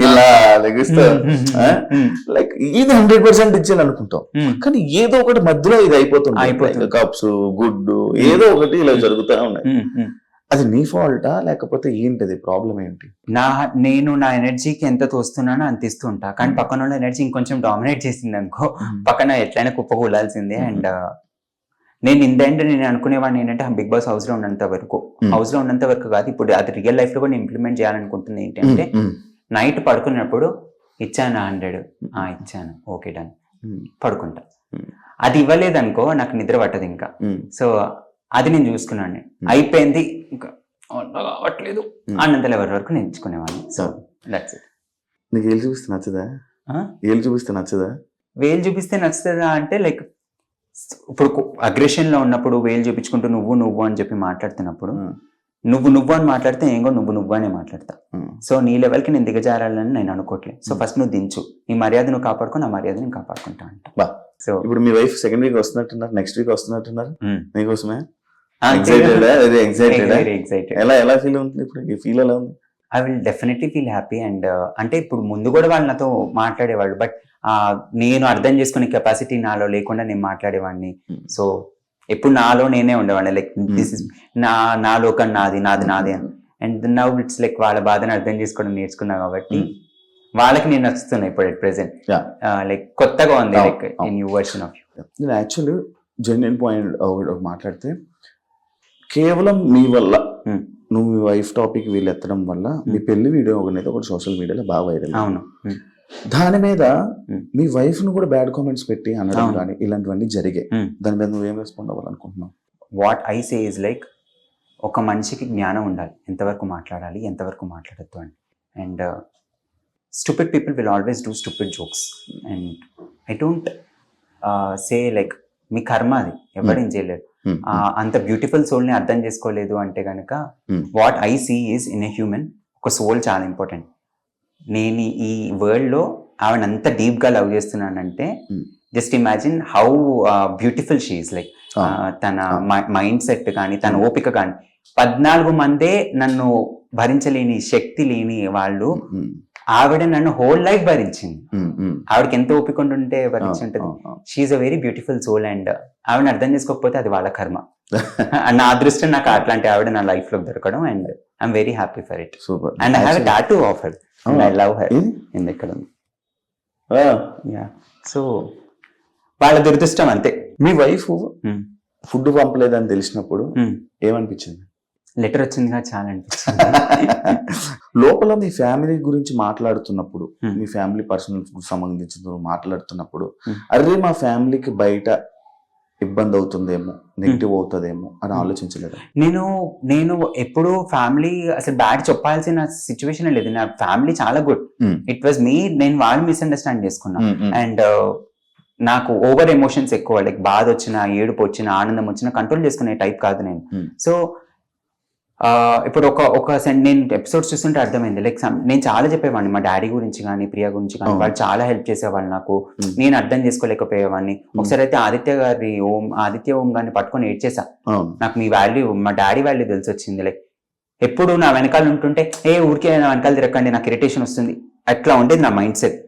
Speaker 2: ఇలా లెగిస్తా లైక్ ఇది 100% ఇచ్చాను అనుకుంటాం, కానీ ఏదో ఒకటి మధ్యలో ఇది అయిపోతుంది, కప్స్ గుడ్డు ఏదో ఒకటి ఇలా జరుగుతూ ఉన్నాయి. అది నీ ఫాల్టా లేకపోతే ఏంటది ప్రాబ్లం ఏంటి?
Speaker 3: నేను నా ఎనర్జీకి ఎంత తోస్తున్నానో అంత ఇస్తుంటా, కానీ పక్కన ఉన్న ఎనర్జీ ఇంకొంచెం డామినేట్ చేసింది అనుకో, పక్కన ఎట్లయినా కుప్పకూలాల్సిందే. అండ్ నేను నేను అనుకునేవాడిని ఏంటంటే బిగ్ బాస్ హౌస్ లో ఉన్నంత వరకు కాదు, ఇప్పుడు అది రియల్ లైఫ్ లో కూడా నేను ఇంప్లిమెంట్ చేయాలనుకుంటుంది. ఏంటంటే నైట్ పడుకున్నప్పుడు ఇచ్చాను 100, ఇచ్చాను, ఓకే డన్, పడుకుంటా. అది ఇవ్వలేదనుకో నాకు నిద్ర పట్టదు ఇంకా. సో అది నేను చూసుకున్నాను, అయిపోయింది ఇంకా కావట్లేదు అన్నంత లెవెల్ వరకు నేను ఇచ్చుకునేవాడిని. So that's it.
Speaker 2: నీకు ఏళ్ళు చూపిస్తే నచ్చదా?
Speaker 3: వేలు చూపిస్తే నచ్చుతుందా అంటే లైక్ ఇప్పుడు అగ్రెషన్ లో ఉన్నప్పుడు వేలు చూపించుకుంటూ నువ్వు అని చెప్పి మాట్లాడుతున్నప్పుడు నువ్వు అని మాట్లాడితే ఏం కూడా నువ్వు అనే మాట్లాడతా. సో నీ లెవెల్ కి నేను దిగజారాలని నేను అనుకోవట్లేదు. సో ఫస్ట్ నువ్వు దించు, నీ మర్యాద నువ్వు కాపాడుకో, నా మర్యాద నేను కాపాడుకుంటా అంట. సో
Speaker 2: ఇప్పుడు మీ వైఫ్ సెకండ్ వీక్ వస్తున్నట్టున్నారు, నెక్స్ట్ వీక్ వస్తున్నట్టున్నారు, మీకోసమే ఎలా ఫీల్ అవుతుంది ఇప్పుడు? ఫీల్ ఎలా ఉంది?
Speaker 3: I will definitely feel happy. And అంటే ఇప్పుడు ముందు కూడా వాళ్ళు నాతో మాట్లాడేవాళ్ళు, బట్ నేను అర్థం చేసుకునే కెపాసిటీ నాలో లేకుండా నేను మాట్లాడేవాడిని. సో ఎప్పుడు నాలో నేనే ఉండేవాడిని, లైక్ దిస్ ఇస్ నా లోకం నాది అని. అండ్ నౌ ఇట్స్ లైక్ వాళ్ళ బాధని అర్థం చేసుకోవడం నేర్చుకున్నా కాబట్టి వాళ్ళకి నేను నచ్చుతున్నా ఇప్పుడు ఎట్ ప్రెసెంట్. లైక్ కొత్తగా ఉంది, like new version of you.
Speaker 2: నేను యాక్చువల్లీ జెన్యున్ పాయింట్ మాట్లాడితే కేవలం మీ వల్ల నువ్వు మీ వైఫ్ టాపిక్ వీళ్ళు ఎత్తడం వల్ల మీ పెళ్లి వీడియో అనేది ఒకటి సోషల్ మీడియాలో బాగా వైరల్.
Speaker 3: అవును.
Speaker 2: దాని మీద మీ వైఫ్ ను కూడా బ్యాడ్ కామెంట్స్ పెట్టి అనడం కానీ ఇలాంటివన్నీ జరిగాయి. దాని మీద నువ్వేం రెస్పాండ్ అవ్వాలనుకుంటున్నావు?
Speaker 3: What I say is like ఒక మనిషికి జ్ఞానం ఉండాలి, ఎంతవరకు మాట్లాడాలి ఎంతవరకు మాట్లాడద్దు అని. And stupid people will always do stupid jokes. And I don't say like మీ కర్మ, అది ఎవరేం చేయలేరు. అంత బ్యూటిఫుల్ సోల్ ని అర్థం చేసుకోలేదు అంటే కనుక what I see is in a human ఒక సోల్ చాలా ఇంపార్టెంట్. నేను ఈ వరల్డ్ లో ఆవిడ అంత డీప్ గా లవ్ చేస్తున్నానంటే just imagine how beautiful she's like తన మైండ్ సెట్ కానీ తన ఓపిక కానీ 14 మందే నన్ను భరించలేని శక్తి లేని వాళ్ళు, ఆవిడ నన్ను హోల్ లైఫ్ భరించింది. ఆవిడకి ఎంత ఓపిక ఉంటే భరించి ఉంటుంది. She's a very beautiful soul and ఆవిడని అర్థం చేసుకోకపోతే అది వాళ్ళ కర్మ. నా అదృష్టం నాకు అట్లాంటి ఆవిడ నా లైఫ్ లో దొరకడం and I'm very happy for it.
Speaker 2: Super.
Speaker 3: And I have a tattoo of her and I love her. ఇక్కడ సో వాళ్ళ దురదృష్టం అంతే.
Speaker 2: మీ వైఫ్ ఫుడ్ పంపలేదని తెలిసినప్పుడు ఏమనిపించింది?
Speaker 3: లెటర్ వచ్చిందిగా చాలా అనిపించింది.
Speaker 2: లోపల మీ ఫ్యామిలీ గురించి మాట్లాడుతున్నప్పుడు, మీ ఫ్యామిలీ పర్సనల్ సంబంధించిన మాట్లాడుతున్నప్పుడు, అరే మా ఫ్యామిలీకి బయట ఇబ్బంది అవుతుందేమో, నెగిటివ్ అవుతుందేమో అని ఆలోచించలేదు?
Speaker 3: నేను ఎప్పుడు ఫ్యామిలీ అసలు బ్యాడ్ చెప్పాల్సిన సిచ్యువేషన్ లేదు. నా ఫ్యామిలీ చాలా గుడ్. ఇట్ వాజ్ మీ, నేను వాళ్ళు మిస్అండర్స్టాండ్ చేసుకున్నా. అండ్ నాకు ఓవర్ ఎమోషన్స్ ఎక్కువ, లైక్ బాధ వచ్చినా, ఏడుపు వచ్చినా, ఆనందం వచ్చినా కంట్రోల్ చేసుకునే టైప్ కాదు నేను. సో ఇప్పుడు నేను ఎపిసోడ్స్ చూస్తుంటే అర్థమైంది, లైక్ నేను చాలా చెప్పేవాడిని మా డాడీ గురించి కానీ, ప్రియా గురించి కానీ. వాళ్ళు చాలా హెల్ప్ చేసేవాళ్ళు నాకు. నేను అర్థం చేసుకోలేకపోయేవాడిని. ఒకసారి అయితే ఆదిత్య ఓం గారిని పట్టుకొని ఏడ్చేసా. నాకు మీ వాల్యూ, మా డాడీ వాల్యూ తెలిసి వచ్చింది. లైక్ ఎప్పుడు నా వెనకాల ఉంటుంటే ఊరికే నా వెనకాల తిరగండి, నాకు ఇరిటేషన్ వస్తుంది, అట్లా ఉండేది నా మైండ్ సెట్.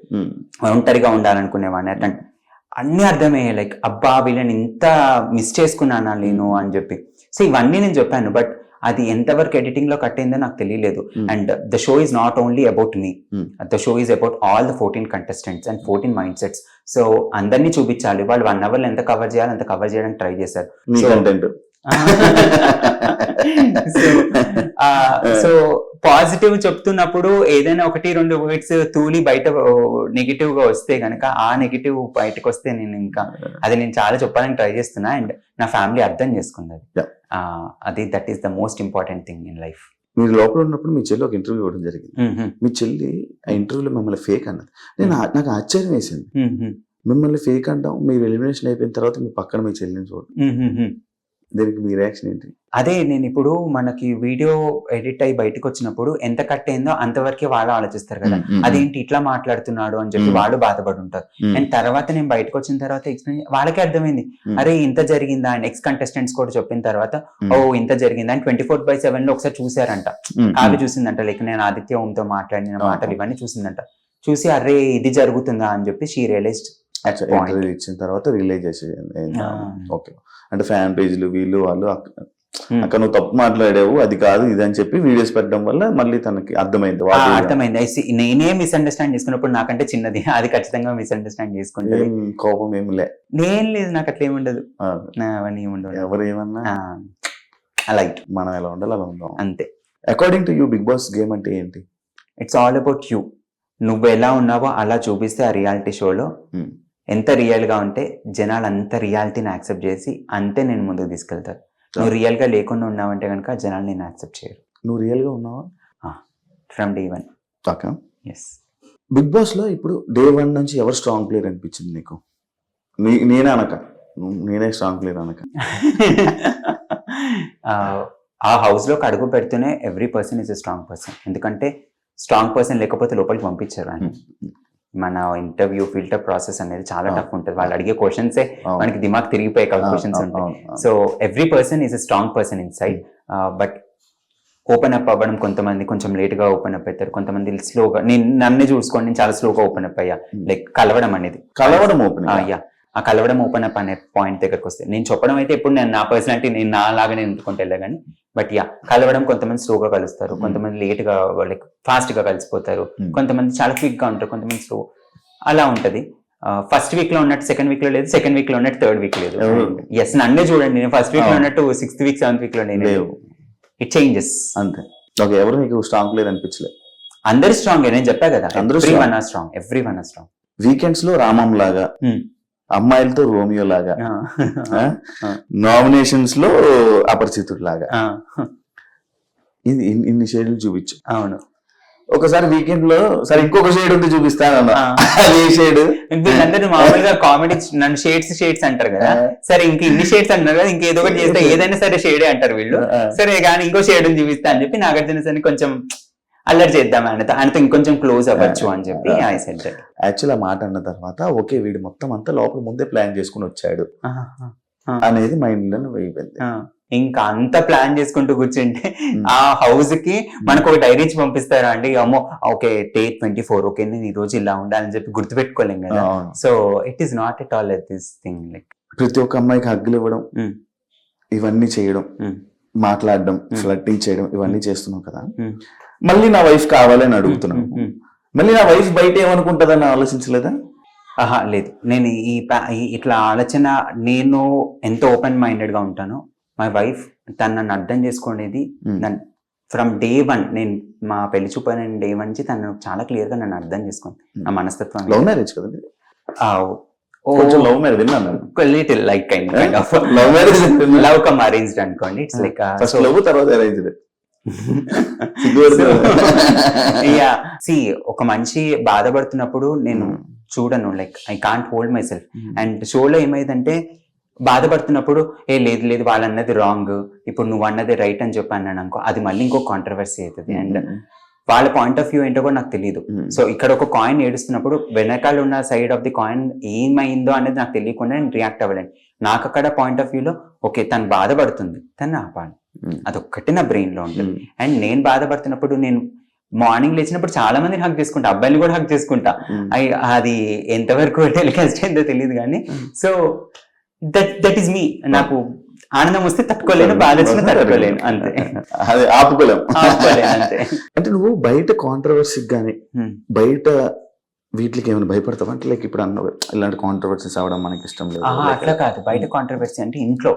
Speaker 3: ఒంటరిగా ఉండాలనుకునేవాడిని. అట్లా అన్ని అర్థమయ్యాయి. లైక్ అబ్బా వీళ్ళని ఇంత మిస్ చేసుకున్నానా నేను అని చెప్పి. సో ఇవన్నీ నేను చెప్పాను. బట్ అది ఎంతవరకు ఎడిటింగ్ లో కట్ అయిందో నాకు తెలియలేదు. And the show is not only about me, the show is about all the 14 contestants and 14 mind sets. So అందరినీ చూపించాలి. వాళ్ళు 1 hour ఎంత కవర్ చేయాలి అంత కవర్ చేయడానికి ట్రై చేశారు. సో పాజిటివ్ చెప్తున్నప్పుడు ఏదైనా 1-2 వర్డ్స్ తూలి బయట నెగిటివ్ గా వస్తే గనక, ఆ నెగిటివ్ బయటకు వస్తే నేను ఇంకా అది నేను చాలా చెప్పాలని ట్రై చేస్తున్నా. అండ్ నా ఫ్యామిలీ అర్థం చేసుకుంది. అది that is the most important thing in life.
Speaker 2: మీరు లోపల ఉన్నప్పుడు మీ చెల్లి ఒక ఇంటర్వ్యూ ఇవ్వడం జరిగింది. మీ చెల్లి ఆ ఇంటర్వ్యూలో మిమ్మల్ని ఫేక్ అన్నది. నాకు ఆశ్చర్యం వేసింది. మిమ్మల్ని ఫేక్ అంటాం, మీరు ఎలిమినేషన్ అయిపోయిన తర్వాత మీ పక్కన మీ చెల్లిని చూడండి. దీనికి మీ రియాక్షన్ ఏంటి?
Speaker 3: అదే నేను ఇప్పుడు మనకి వీడియో ఎడిట్ అయ్యి బయటకు వచ్చినప్పుడు ఎంత కట్ అయిందో అంతవరకే వాళ్ళు ఆలోచిస్తారు కదా, అదేంటి ఇట్లా మాట్లాడుతున్నాడు అని చెప్పి వాళ్ళు బాధపడి ఉంటారు. అండ్ తర్వాత నేను బయటకు వచ్చిన తర్వాత ఎక్స్ప్లెయిన్ వాళ్ళకే అర్థమైంది, అరే ఇంత జరిగిందా. అండ్ ఎక్స్ కంటెస్టెంట్స్ కూడా చెప్పిన తర్వాత ఓ ఇంత జరిగిందా అని 24/7 లో ఒకసారి చూసారంట. కావ్య చూసిందంట. లైక్ నేను ఆదిత్య ఓంతో మాట్లాడిన మాటలు ఇవన్నీ చూసిందంట. చూసి అరే ఇది జరుగుతుందా అని చెప్పి షీ రియలైజ్డ్.
Speaker 2: ఇచ్చిన తర్వాత రిలీజ్ చేసేది. ఓకే, అంటే ఫ్యాన్ పేజ్లు వీళ్ళు వాళ్ళు అక్కడ నువ్వు తప్పు మాట్లాడావు, అది కాదు ఇది అని చెప్పి వీడియోస్ పెట్టడం వల్ల మళ్ళీ తనకి అర్థమైంది.
Speaker 3: నేనే మిస్అండర్స్టాండ్ చేసుకున్నప్పుడు నాకంటే చిన్నది, అది ఖచ్చితంగా మిస్అండర్స్టాండ్ చేసుకుంటే
Speaker 2: కోపం ఏమి
Speaker 3: నేను లేదు, నాకు అట్లా ఏముండదు. అవన్నీ ఉండదు.
Speaker 2: ఎవరు ఏమన్నా
Speaker 3: లైట్
Speaker 2: మనం ఎలా ఉండాలి అలా ఉందాం
Speaker 3: అంతే.
Speaker 2: According to you Bigg Boss game అంటే ఏంటి?
Speaker 3: It's all about you. నువ్వు ఎలా ఉన్నావో అలా చూపిస్తే ఆ రియాలిటీ షోలో ఎంత రియల్ గా ఉంటే జనాలు అంత రియాలిటీని యాక్సెప్ట్ చేసి అంతే నేను ముందుకు తీసుకెళ్తారు. నువ్వు రియల్ గా లేకుండా ఉన్నావంటే కనుక జనాలు నేను యాక్సెప్ట్ చేయరు.
Speaker 2: నువ్వు రియల్ గా ఉన్నావా?
Speaker 3: From day 1.
Speaker 2: Okay.
Speaker 3: Yes.
Speaker 2: Bigg Boss లో ఇప్పుడు day 1 నుంచి ఎవరు స్ట్రాంగ్ ప్లేయర్ అనిపించింది నీకు? నేనే అనక, నేనే స్ట్రాంగ్ ప్లేయర్ అనక.
Speaker 3: ఆ హౌస్ లోకి అడుగు పెడుతూనే every person is a strong person. ఎందుకంటే స్ట్రాంగ్ పర్సన్ లేకపోతే లోపలికి పంపించారు. అని మన ఇంటర్వ్యూ ఫిల్టర్ ప్రాసెస్ అనేది చాలా టఫ్ ఉంటుంది. వాళ్ళు అడిగే క్వశ్చన్సే మనకి దిమాగ్ తిరిగిపోయే క్వశ్చన్స్ ఉంటాయి. So every person is a strong person in side. But open up అవ్వడం, కొంతమంది కొంచెం లేట్ గా ఓపెన్ అప్ అవుతారు, కొంతమంది స్లోగా. నన్ను చూసుకోండి, నేను చాలా స్లోగా ఓపెన్ అప్ అయ్యా. లైక్ కలవడం ఓపెన్ అయ్యా. ఆ కలవడం ఓపెన్ అప్ అనే పాయింట్ దగ్గరకు వస్తే నేను చెప్పడం అయితే ఎప్పుడు నేను నా పర్సనాలిటీ నేను నా లాగానే ఎందుకుంటే వెళ్ళా కానీ. బట్ కలవడం కొంతమంది స్లోగా కలుస్తారు, కొంతమంది లేట్ గా లైక్ ఫాస్ట్ గా కలిసిపోతారు, కొంతమంది చాలా క్విక్ గా ఉంటారు, కొంతమంది స్లో. అలా ఉంటది. ఫస్ట్ వీక్ లో ఉన్నట్టు సెకండ్ వీక్ లో లేదు, సెకండ్ వీక్ లో ఉన్నట్టు థర్డ్ వీక్ లేదు. ఎస్, నన్నే చూడండి, నేను ఫస్ట్ వీక్ లో ఉన్నట్టు 6th వీక్ 7th వీక్ లో నేను ఇట్ చేంజెస్ అంతే.
Speaker 2: ఓకే, ఎవరు మీకు స్ట్రాంగ్ ప్లేయర్ అనిపించలేదు?
Speaker 3: అందరు స్ట్రాంగ్, నేను చెప్పా కదా, ఎవ్రీవన్ ఆర్ స్ట్రాంగ్.
Speaker 2: వీకెండ్స్ లో రామం లాగా, అమ్మాయిలతో రోమియో లాగా, నామినేషన్స్ లో అపరిచితుడు లాగా, ఇది ఇన్ని షేడ్లు చూపించు.
Speaker 3: అవును.
Speaker 2: ఒకసారి వీకెండ్ లో సరే ఇంకొక షేడ్ ఉంది చూపిస్తాను. ఏ షేడ్?
Speaker 3: వీళ్ళందరూ మామూలుగా కామెడీ నన్ను షేడ్స్ అంటారు కదా, సరే ఇంక ఇన్ని షేడ్స్ అంటారు కదా, ఇంకేదో ఒకటి చేస్తే ఏదైనా సరే షేడే అంటారు వీళ్ళు. సరే కానీ ఇంకో షేడ్ చూపిస్తా అని చెప్పి నాగార్జున సార్ని కొంచెం అల్లరి చేద్దాం ఆయనతో ఇంకొంచెం క్లోజ్ అవ్వచ్చు అని చెప్పి ఐ సెడ్ దట్.
Speaker 2: యాక్చువల్ ఆ మాట అన్న తర్వాత ఓకే వీడు మొత్తం అంతా లోపల ముందే ప్లాన్ చేసుకుని వచ్చాడు అనేది మైండ్ లో అయిపోయింది.
Speaker 3: ఇంకా అంత ప్లాన్ చేసుకుంటూ కూర్చుంటే ఆ హౌస్ కి మనకు ఒక డైరీ ఇచ్చి పంపిస్తారా అండి, అమ్మో ఓకే డే 24 ఓకే నేను ఈ రోజు ఇలా ఉండాలని చెప్పి గుర్తుపెట్టుకోలేం కదా. So it is not at all at this thing like
Speaker 2: ప్రతి ఒక్క అమ్మాయికి హగ్గులు ఇవ్వడం, ఇవన్నీ చేయడం, మాట్లాడడం, ఫ్లర్టింగ్ చేయడం, ఇవన్నీ చేస్తున్నావు కదా. మళ్ళీ నా వైఫ్ కావాలని అడుగుతున్నావు, మళ్ళీ నా వైఫ్ బయట ఏమనుకుంటుందని ఆలోచించలేదా?
Speaker 3: ఆహా లేదు, నేను ఇట్లా ఆలోచన, నేను ఎంత ఓపెన్ మైండెడ్ గా ఉంటానో మై వైఫ్ తను నన్ను అర్థం చేసుకునేది ఫ్రమ్ డే 1, నేను మా పెళ్లి చూపైన డే 1 నుంచి తను చాలా క్లియర్ గా నన్ను అర్థం చేసుకుంది, నా మనస్తత్వం.
Speaker 2: లవ్ మ్యారేజ్ కదండి?
Speaker 3: Love marriage like kind of
Speaker 2: love marriage,
Speaker 3: love come arranged అనుకోండి. ఇట్స్ లైక్
Speaker 2: లవ్ తర్వాత అరేంజ్డ్.
Speaker 3: ఒక మనిషి బాధపడుతున్నప్పుడు నేను చూడను, like I can't hold my self. And షోలో ఏమైందంటే బాధపడుతున్నప్పుడు లేదు లేదు వాళ్ళు అన్నది రాంగ్, ఇప్పుడు నువ్వు అన్నది రైట్ అని చెప్పి అన్నాను అనుకో, అది మళ్ళీ ఇంకో కాంట్రవర్సీ అవుతుంది. అండ్ వాళ్ళ పాయింట్ ఆఫ్ వ్యూ ఏంటో కూడా నాకు తెలియదు. సో ఇక్కడ ఒక కాయిన్ ఏడుస్తున్నప్పుడు వెనకాల ఉన్న సైడ్ ఆఫ్ ది కాయిన్ ఏమైందో అనేది నాకు తెలియకుండా నేను రియాక్ట్ అవ్వలేను. నాకు అక్కడ పాయింట్ ఆఫ్ వ్యూలో ఓకే తను బాధపడుతుంది, తను ఆపాలి, అదొక్కటి నా బ్రెయిన్ లో ఉంటుంది. అండ్ నేను బాధపడుతున్నప్పుడు నేను మార్నింగ్ లేచినప్పుడు చాలా మందిని హక్ చేసుకుంటా, అబ్బాయిని కూడా హక్ చేసుకుంటా. అది ఎంతవరకు టెలికాస్ట్ అయిందో తెలియదు కానీ, సో దట్ ఈస్ మీ. నాకు ఆనందం వస్తే తట్టుకోలేను, బాధ వచ్చినా తట్టుకోలేను, అంతే.
Speaker 2: అది ఆపుకోలేం
Speaker 3: అంతే.
Speaker 2: అంటే నువ్వు బయట కాంట్రవర్సీకి కానీ బయట వీటికి ఏమైనా భయపడతావా? అంటే లైక్ ఇప్పుడు అన్న ఇలాంటి కాంట్రవర్సీస్ అవడం మనకి ఇష్టం లేదు.
Speaker 3: అట్లా కాదు, బయట కాంట్రవర్సీ అంటే ఇంట్లో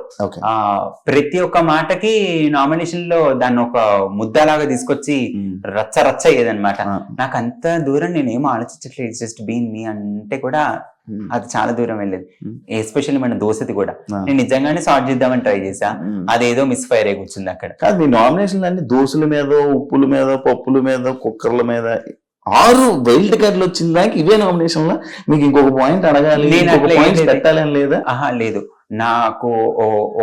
Speaker 3: ప్రతి ఒక్క మాటకి నామినేషన్ లో దాన్ని ఒక ముద్దలాగా తీసుకొచ్చి రచ్చ రచ్చ అయ్యేదన్నమాట. నాకు అంత దూరం నేనేమో ఆలోచించట్లేదు, జస్ట్ బీన్ మీ అంటే కూడా అది చాలా దూరం వెళ్ళేది. ఎస్పెషల్లీ మన దోశది కూడా నేను నిజంగానే సాల్వ్ చేద్దామని ట్రై చేసా, అదేదో మిస్ ఫైర్ అయి కూర్చుంది అక్కడ.
Speaker 2: కాదు, మీ నామినేషన్ అన్ని దోశల మీద, ఉప్పుల మీద, పప్పుల మీద, కుక్కర్ల మీద 6 వైల్డ్ కార్డులు వచ్చిన దాకా ఇవే నామినేషన్ లో మీకు ఇంకొక పాయింట్ అడగాలి, పెట్టాలి అని లేదా?
Speaker 3: ఆహా లేదు, నాకు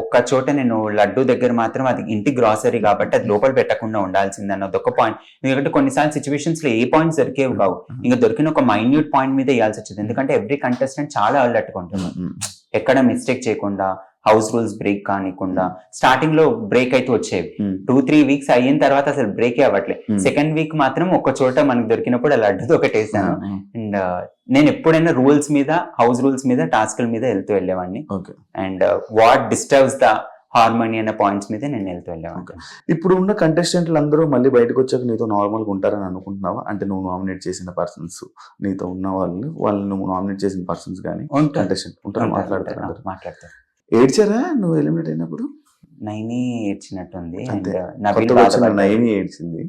Speaker 3: ఒక్క చోట నేను లడ్డు దగ్గర మాత్రం అది ఇంటి గ్రాసరీ కాబట్టి అది లోపల పెట్టకుండా ఉండాల్సింది అన్నది ఒక పాయింట్. ఎందుకంటే కొన్నిసార్లు సిచ్యువేషన్స్ లో ఏ పాయింట్స్ దొరికేవి కావు, ఇంకా దొరికిన ఒక మైన్యూట్ పాయింట్ మీద వేయాల్సి వచ్చింది. ఎందుకంటే ఎవ్రీ కంటెస్టెంట్ చాలా అలర్ట్ గా ఉంటుంది, ఎక్కడ మిస్టేక్ చేయకుండా, హౌస్ రూల్స్ బ్రేక్ కానికుండా. స్టార్టింగ్ లో బ్రేక్ అయితే వచ్చేవి, 2-3 వీక్స్ అయిన తర్వాత అసలు బ్రేక్ అవ్వట్లేదు. సెకండ్ వీక్ మాత్రం ఒక చోట మనకు దొరికినప్పుడు అలా అడ్డుతో ఒకటేసాను. అండ్ నేను ఎప్పుడైనా రూల్స్ మీద, హౌస్ రూల్స్ మీద, టాస్క్ల మీద వెళ్తూ వెళ్ళేవాడిని. And what disturbs the harmony అనే పాయింట్స్ మీద నేను వెళ్తూ వెళ్ళేవాడిని.
Speaker 2: ఇప్పుడు ఉన్న కంటెస్టెంట్లు అందరూ మళ్ళీ బయటకు వచ్చాక నీతో నార్మల్ గా ఉంటారని అనుకుంటున్నావా? అంటే నువ్వు నామినేట్ చేసిన పర్సన్స్, నీతో ఉన్న వాళ్ళు నువ్వు నామినేట్ చేసిన పర్సన్స్ కానీ కంటెస్టెంట్ ఉంటారు, మాట్లాడతారు. ఏడ్చారా నువ్వు ఎలిమినేట్ అయినప్పుడు?
Speaker 3: నైని ఏడ్చినట్టుంది.
Speaker 2: నైని ఏడ్చింది.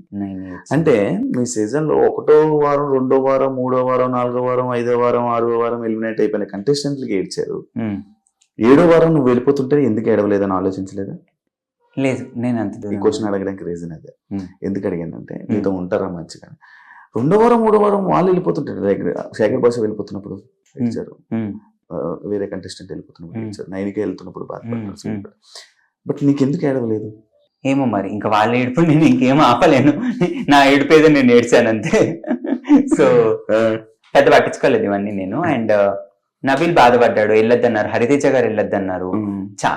Speaker 2: అంటే మీ సీజన్ లో 1వ వారం, 2వ వారం, 3వ వారం, 4వ వారం, 5వ వారం, 6వ వారం ఎలిమినేట్ అయిపోయిన కంటెస్టెంట్లకి ఏడ్చారు. 7వ వారం నువ్వు వెళ్ళిపోతుంటే ఎందుకు ఏడవలేదని ఆలోచించలేదా?
Speaker 3: లేదు, నేను అంత
Speaker 2: ఈ క్వశ్చన్ అడగడానికి రీజన్ అదే. ఎందుకు అడిగానంటే నీతో ఉంటారా మంచిగా. 2వ వారం, 3వ వారం వాళ్ళు వెళ్ళిపోతుంటారు, శేఖర్ భాష వెళ్ళిపోతున్నప్పుడు ఏడ్చారు, వేరే కంటెస్టెంట్ వెళ్ళిపోతున్నప్పుడు, నైన్కి వెళ్తున్నప్పుడు బాధపడతారు. బట్ నీకెందుకు ఏడవలేదు?
Speaker 3: ఏమో మరి, ఇంకా వాళ్ళ ఏడుపు నేను ఇంకేం ఆపలేను, నా ఏడుపేదో నేను ఏడ్చాను అంతే. సో పెద్ద పట్టించుకోలేదు ఇవన్నీ నేను. అండ్ నబీల్ బాధపడ్డాడు, వెళ్ళొద్దన్నారు, హరితేజ గారు వెళ్ళొద్దన్నారు,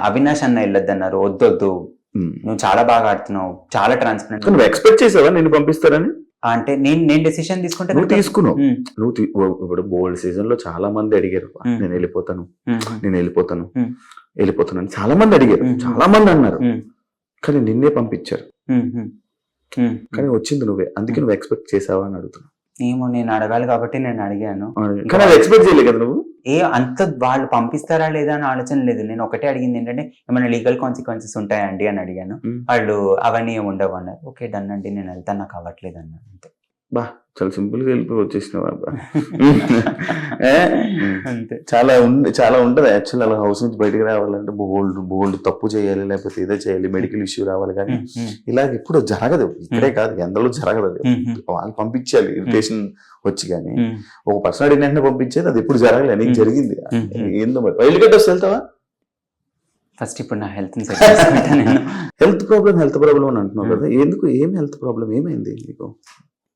Speaker 3: అవినాష్ అన్న వెళ్ళొద్దన్నారు, వద్దొద్దు నువ్వు చాలా బాగా ఆడుతున్నావు, చాలా ట్రాన్స్పరెంట్.
Speaker 2: నువ్వు ఎక్స్పెక్ట్ చేసావా నేను పంపిస్తారని?
Speaker 3: అంటే నేను డెసిషన్ తీసుకుంటే
Speaker 2: నువ్వు తీసుకున్నావు. నువ్వు ఇప్పుడు బోల్డ్ సీజన్ లో చాలా మంది అడిగారు, నేను వెళ్ళిపోతాను అని చాలా మంది అడిగారు, చాలా మంది అన్నారు, కానీ నిన్నే పంపించారు. కానీ వచ్చింది నువ్వే, అందుకే నువ్వు ఎక్స్పెక్ట్ చేసావా అని అడుగుతున్నా.
Speaker 3: ఏమో, నేను అడగాలి కాబట్టి నేను అడిగాను,
Speaker 2: కానీ అది ఎక్స్పెక్ట్ చేయలేదు కదా నువ్వు.
Speaker 3: అంత వాళ్ళు పంపిస్తారా లేదా అని ఆలోచన లేదు. నేను ఒకటే అడిగింది ఏంటంటే ఏమైనా లీగల్ కాన్సిక్వెన్సెస్ ఉంటాయండి అని అడిగాను. వాళ్ళు అవన్నీ ఏమి ఉండవు అన్నారు. ఓకే డన్ అండి, నేను వెళ్తాను, నాకు అవ్వట్లేదు అన్నారు, అంతే.
Speaker 2: బా చాలా సింపుల్ గా వెళ్ళిపోయి వచ్చేసినావా? చాలా ఉంటది యాక్చువల్. అలా హౌస్ నుంచి బయటకు రావాలంటే బోల్డ్ తప్పు చేయాలి, లేకపోతే ఏదో చేయాలి, మెడికల్ ఇష్యూ రావాలి. కానీ ఇలాగ ఇప్పుడు జరగదు, ఇక్కడే కాదు ఎందులో జరగదు. వాళ్ళు పంపించాలి ఇరిటేషన్ వచ్చి, కానీ ఒక పర్సన్ అడిగిన పంపించేది అది ఎప్పుడు జరగలేదు. నీకు జరిగింది ఏందో. మరి వైల్డ్ కార్డ్ వస్తే వెళ్తావా?
Speaker 3: ఫస్ట్ ఇప్పుడు నా హెల్త్
Speaker 2: హెల్త్ ప్రాబ్లం అని అంటున్నావు కదా, ఎందుకు? ఏం హెల్త్ ప్రాబ్లం, ఏమైంది నీకు?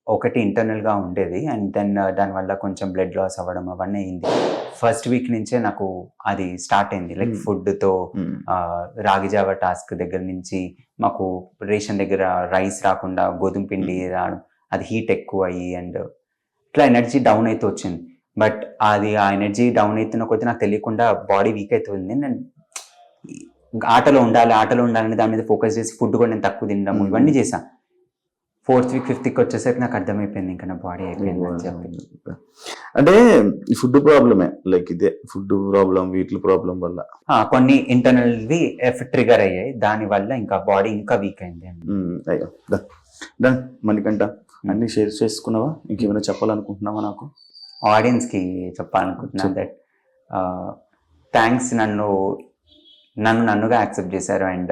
Speaker 3: ఒకటి ఇంటర్నల్ గా ఉండేది అండ్ దెన్ దానివల్ల కొంచెం బ్లడ్ లాస్ అవ్వడం అవన్నీ అయింది. ఫస్ట్ వీక్ నుంచే నాకు అది స్టార్ట్ అయింది, లైక్ ఫుడ్ తో రాగి జావా టాస్క్ దగ్గర నుంచి మాకు రేషన్ దగ్గర రైస్ రాకుండా గోధుమ పిండి రావడం, అది హీట్ ఎక్కువ అయ్యి అండ్ ఇట్లా ఎనర్జీ డౌన్ అయితే వచ్చింది. బట్ అది ఆ ఎనర్జీ డౌన్ అవుతున్న కొద్దీ నాకు తెలియకుండా బాడీ వీక్ అవుతుంది. నేను ఆటలో ఉండాలని దాని మీద ఫోకస్ చేసి ఫుడ్ కూడా నేను తక్కువ తినడము ఇవన్నీ చేశాను. 4th వీక్ 5th వీక్ వచ్చేసరికి నాకు అర్థమైపోయింది ఇంకా నా బాడీ అయిపోయింది అని చెప్పి.
Speaker 2: అంటే ఈ ఫుడ్ ప్రాబ్లమే, లైక్ ఇదే ఫుడ్ ప్రాబ్లం, వీటి ప్రాబ్లం వల్ల
Speaker 3: కొన్ని ఇంటర్నల్వి ట్రిగర్ అయ్యాయి, దాని వల్ల ఇంకా బాడీ ఇంకా వీక్ అయింది.
Speaker 2: అయ్యో డన్. మనకంట అన్ని షేర్ చేసుకున్నావా? ఇంకేమైనా చెప్పాలనుకుంటున్నావా? నాకు
Speaker 3: ఆడియన్స్ కి చెప్పాలనుకుంటున్నాను దట్ థ్యాంక్స్, నన్నుగా యాక్సెప్ట్ చేశారు అండ్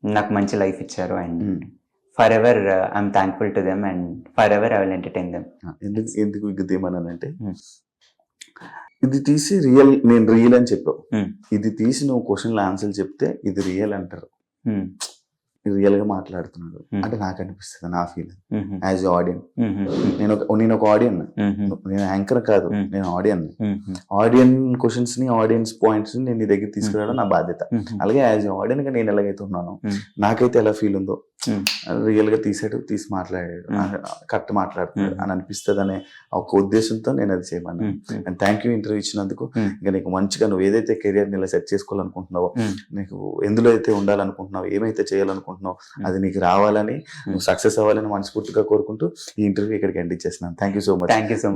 Speaker 3: నాకు మంచి లైఫ్ ఇచ్చారు and for ever I'm thankful to them and for ever I will entertain them.
Speaker 2: ఎందుకు ఇదేమన్నానంటే, ఇది తీసి నేను రియల్ అని చెప్పావు, ఇది తీసి నువ్వు క్వశ్చన్లు ఆన్సర్ చెప్తే ఇది రియల్ అంటారు, రియల్ గా మాట్లాడుతున్నాడు అంటే నాకు అనిపిస్తుంది, నా ఫీలింగ్ యాజ్ ఆడియన్. నేను ఒక ఆడియన్, నేను యాంకర్ కాదు, నేను ఆడియన్. ఆడియన్ క్వశ్చన్స్ ని, ఆడియన్స్ పాయింట్స్ ని నేను నీ దగ్గర తీసుకురావడం నా బాధ్యత. అలాగే యాజ్ ఆడియన్ గా నేను ఎలాగైతే ఉన్నానో, నాకైతే ఎలా ఫీల్ ఉందో రియల్ గా తీసి మాట్లాడాడు, కరెక్ట్ మాట్లాడుతున్నాడు అని అనిపిస్తుంది అనే ఒక ఉద్దేశంతో నేను అది చేయమన్నాను. అండ్ థ్యాంక్ యూ ఇంటర్వ్యూ ఇచ్చినందుకు. ఇంకా నీకు మంచిగా నువ్వు ఏదైతే కెరియర్ ని ఇలా సెట్ చేసుకోవాలనుకుంటున్నావో, నీకు ఎందులో అయితే ఉండాలనుకుంటున్నావు, ఏమైతే చేయాలనుకుంటున్నావు అది నీకు రావాలని, నువ్వు సక్సెస్ అవ్వాలని మనస్ఫూర్తిగా కోరుకుంటూ ఈ ఇంటర్వ్యూ ఇక్కడికి ఎండ్ ఇచ్చేస్తున్నాను. Thank you so much.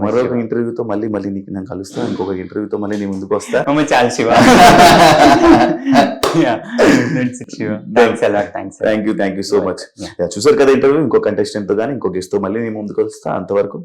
Speaker 2: మరొక ఇంటర్వ్యూతో మళ్ళీ నీకు నేను కలుస్తాను, ఇంకొక ఇంటర్వ్యూతో మళ్ళీ నీ ముందుకు వస్తా. Thank you so much. చూసారు కదా ఇంటర్వ్యూ, ఇంకో కంటెస్టెంట్ తో కానీ ఇంకో గెస్ట్ తో మళ్ళీ నీ ముందుకు వస్తా. అంతవరకు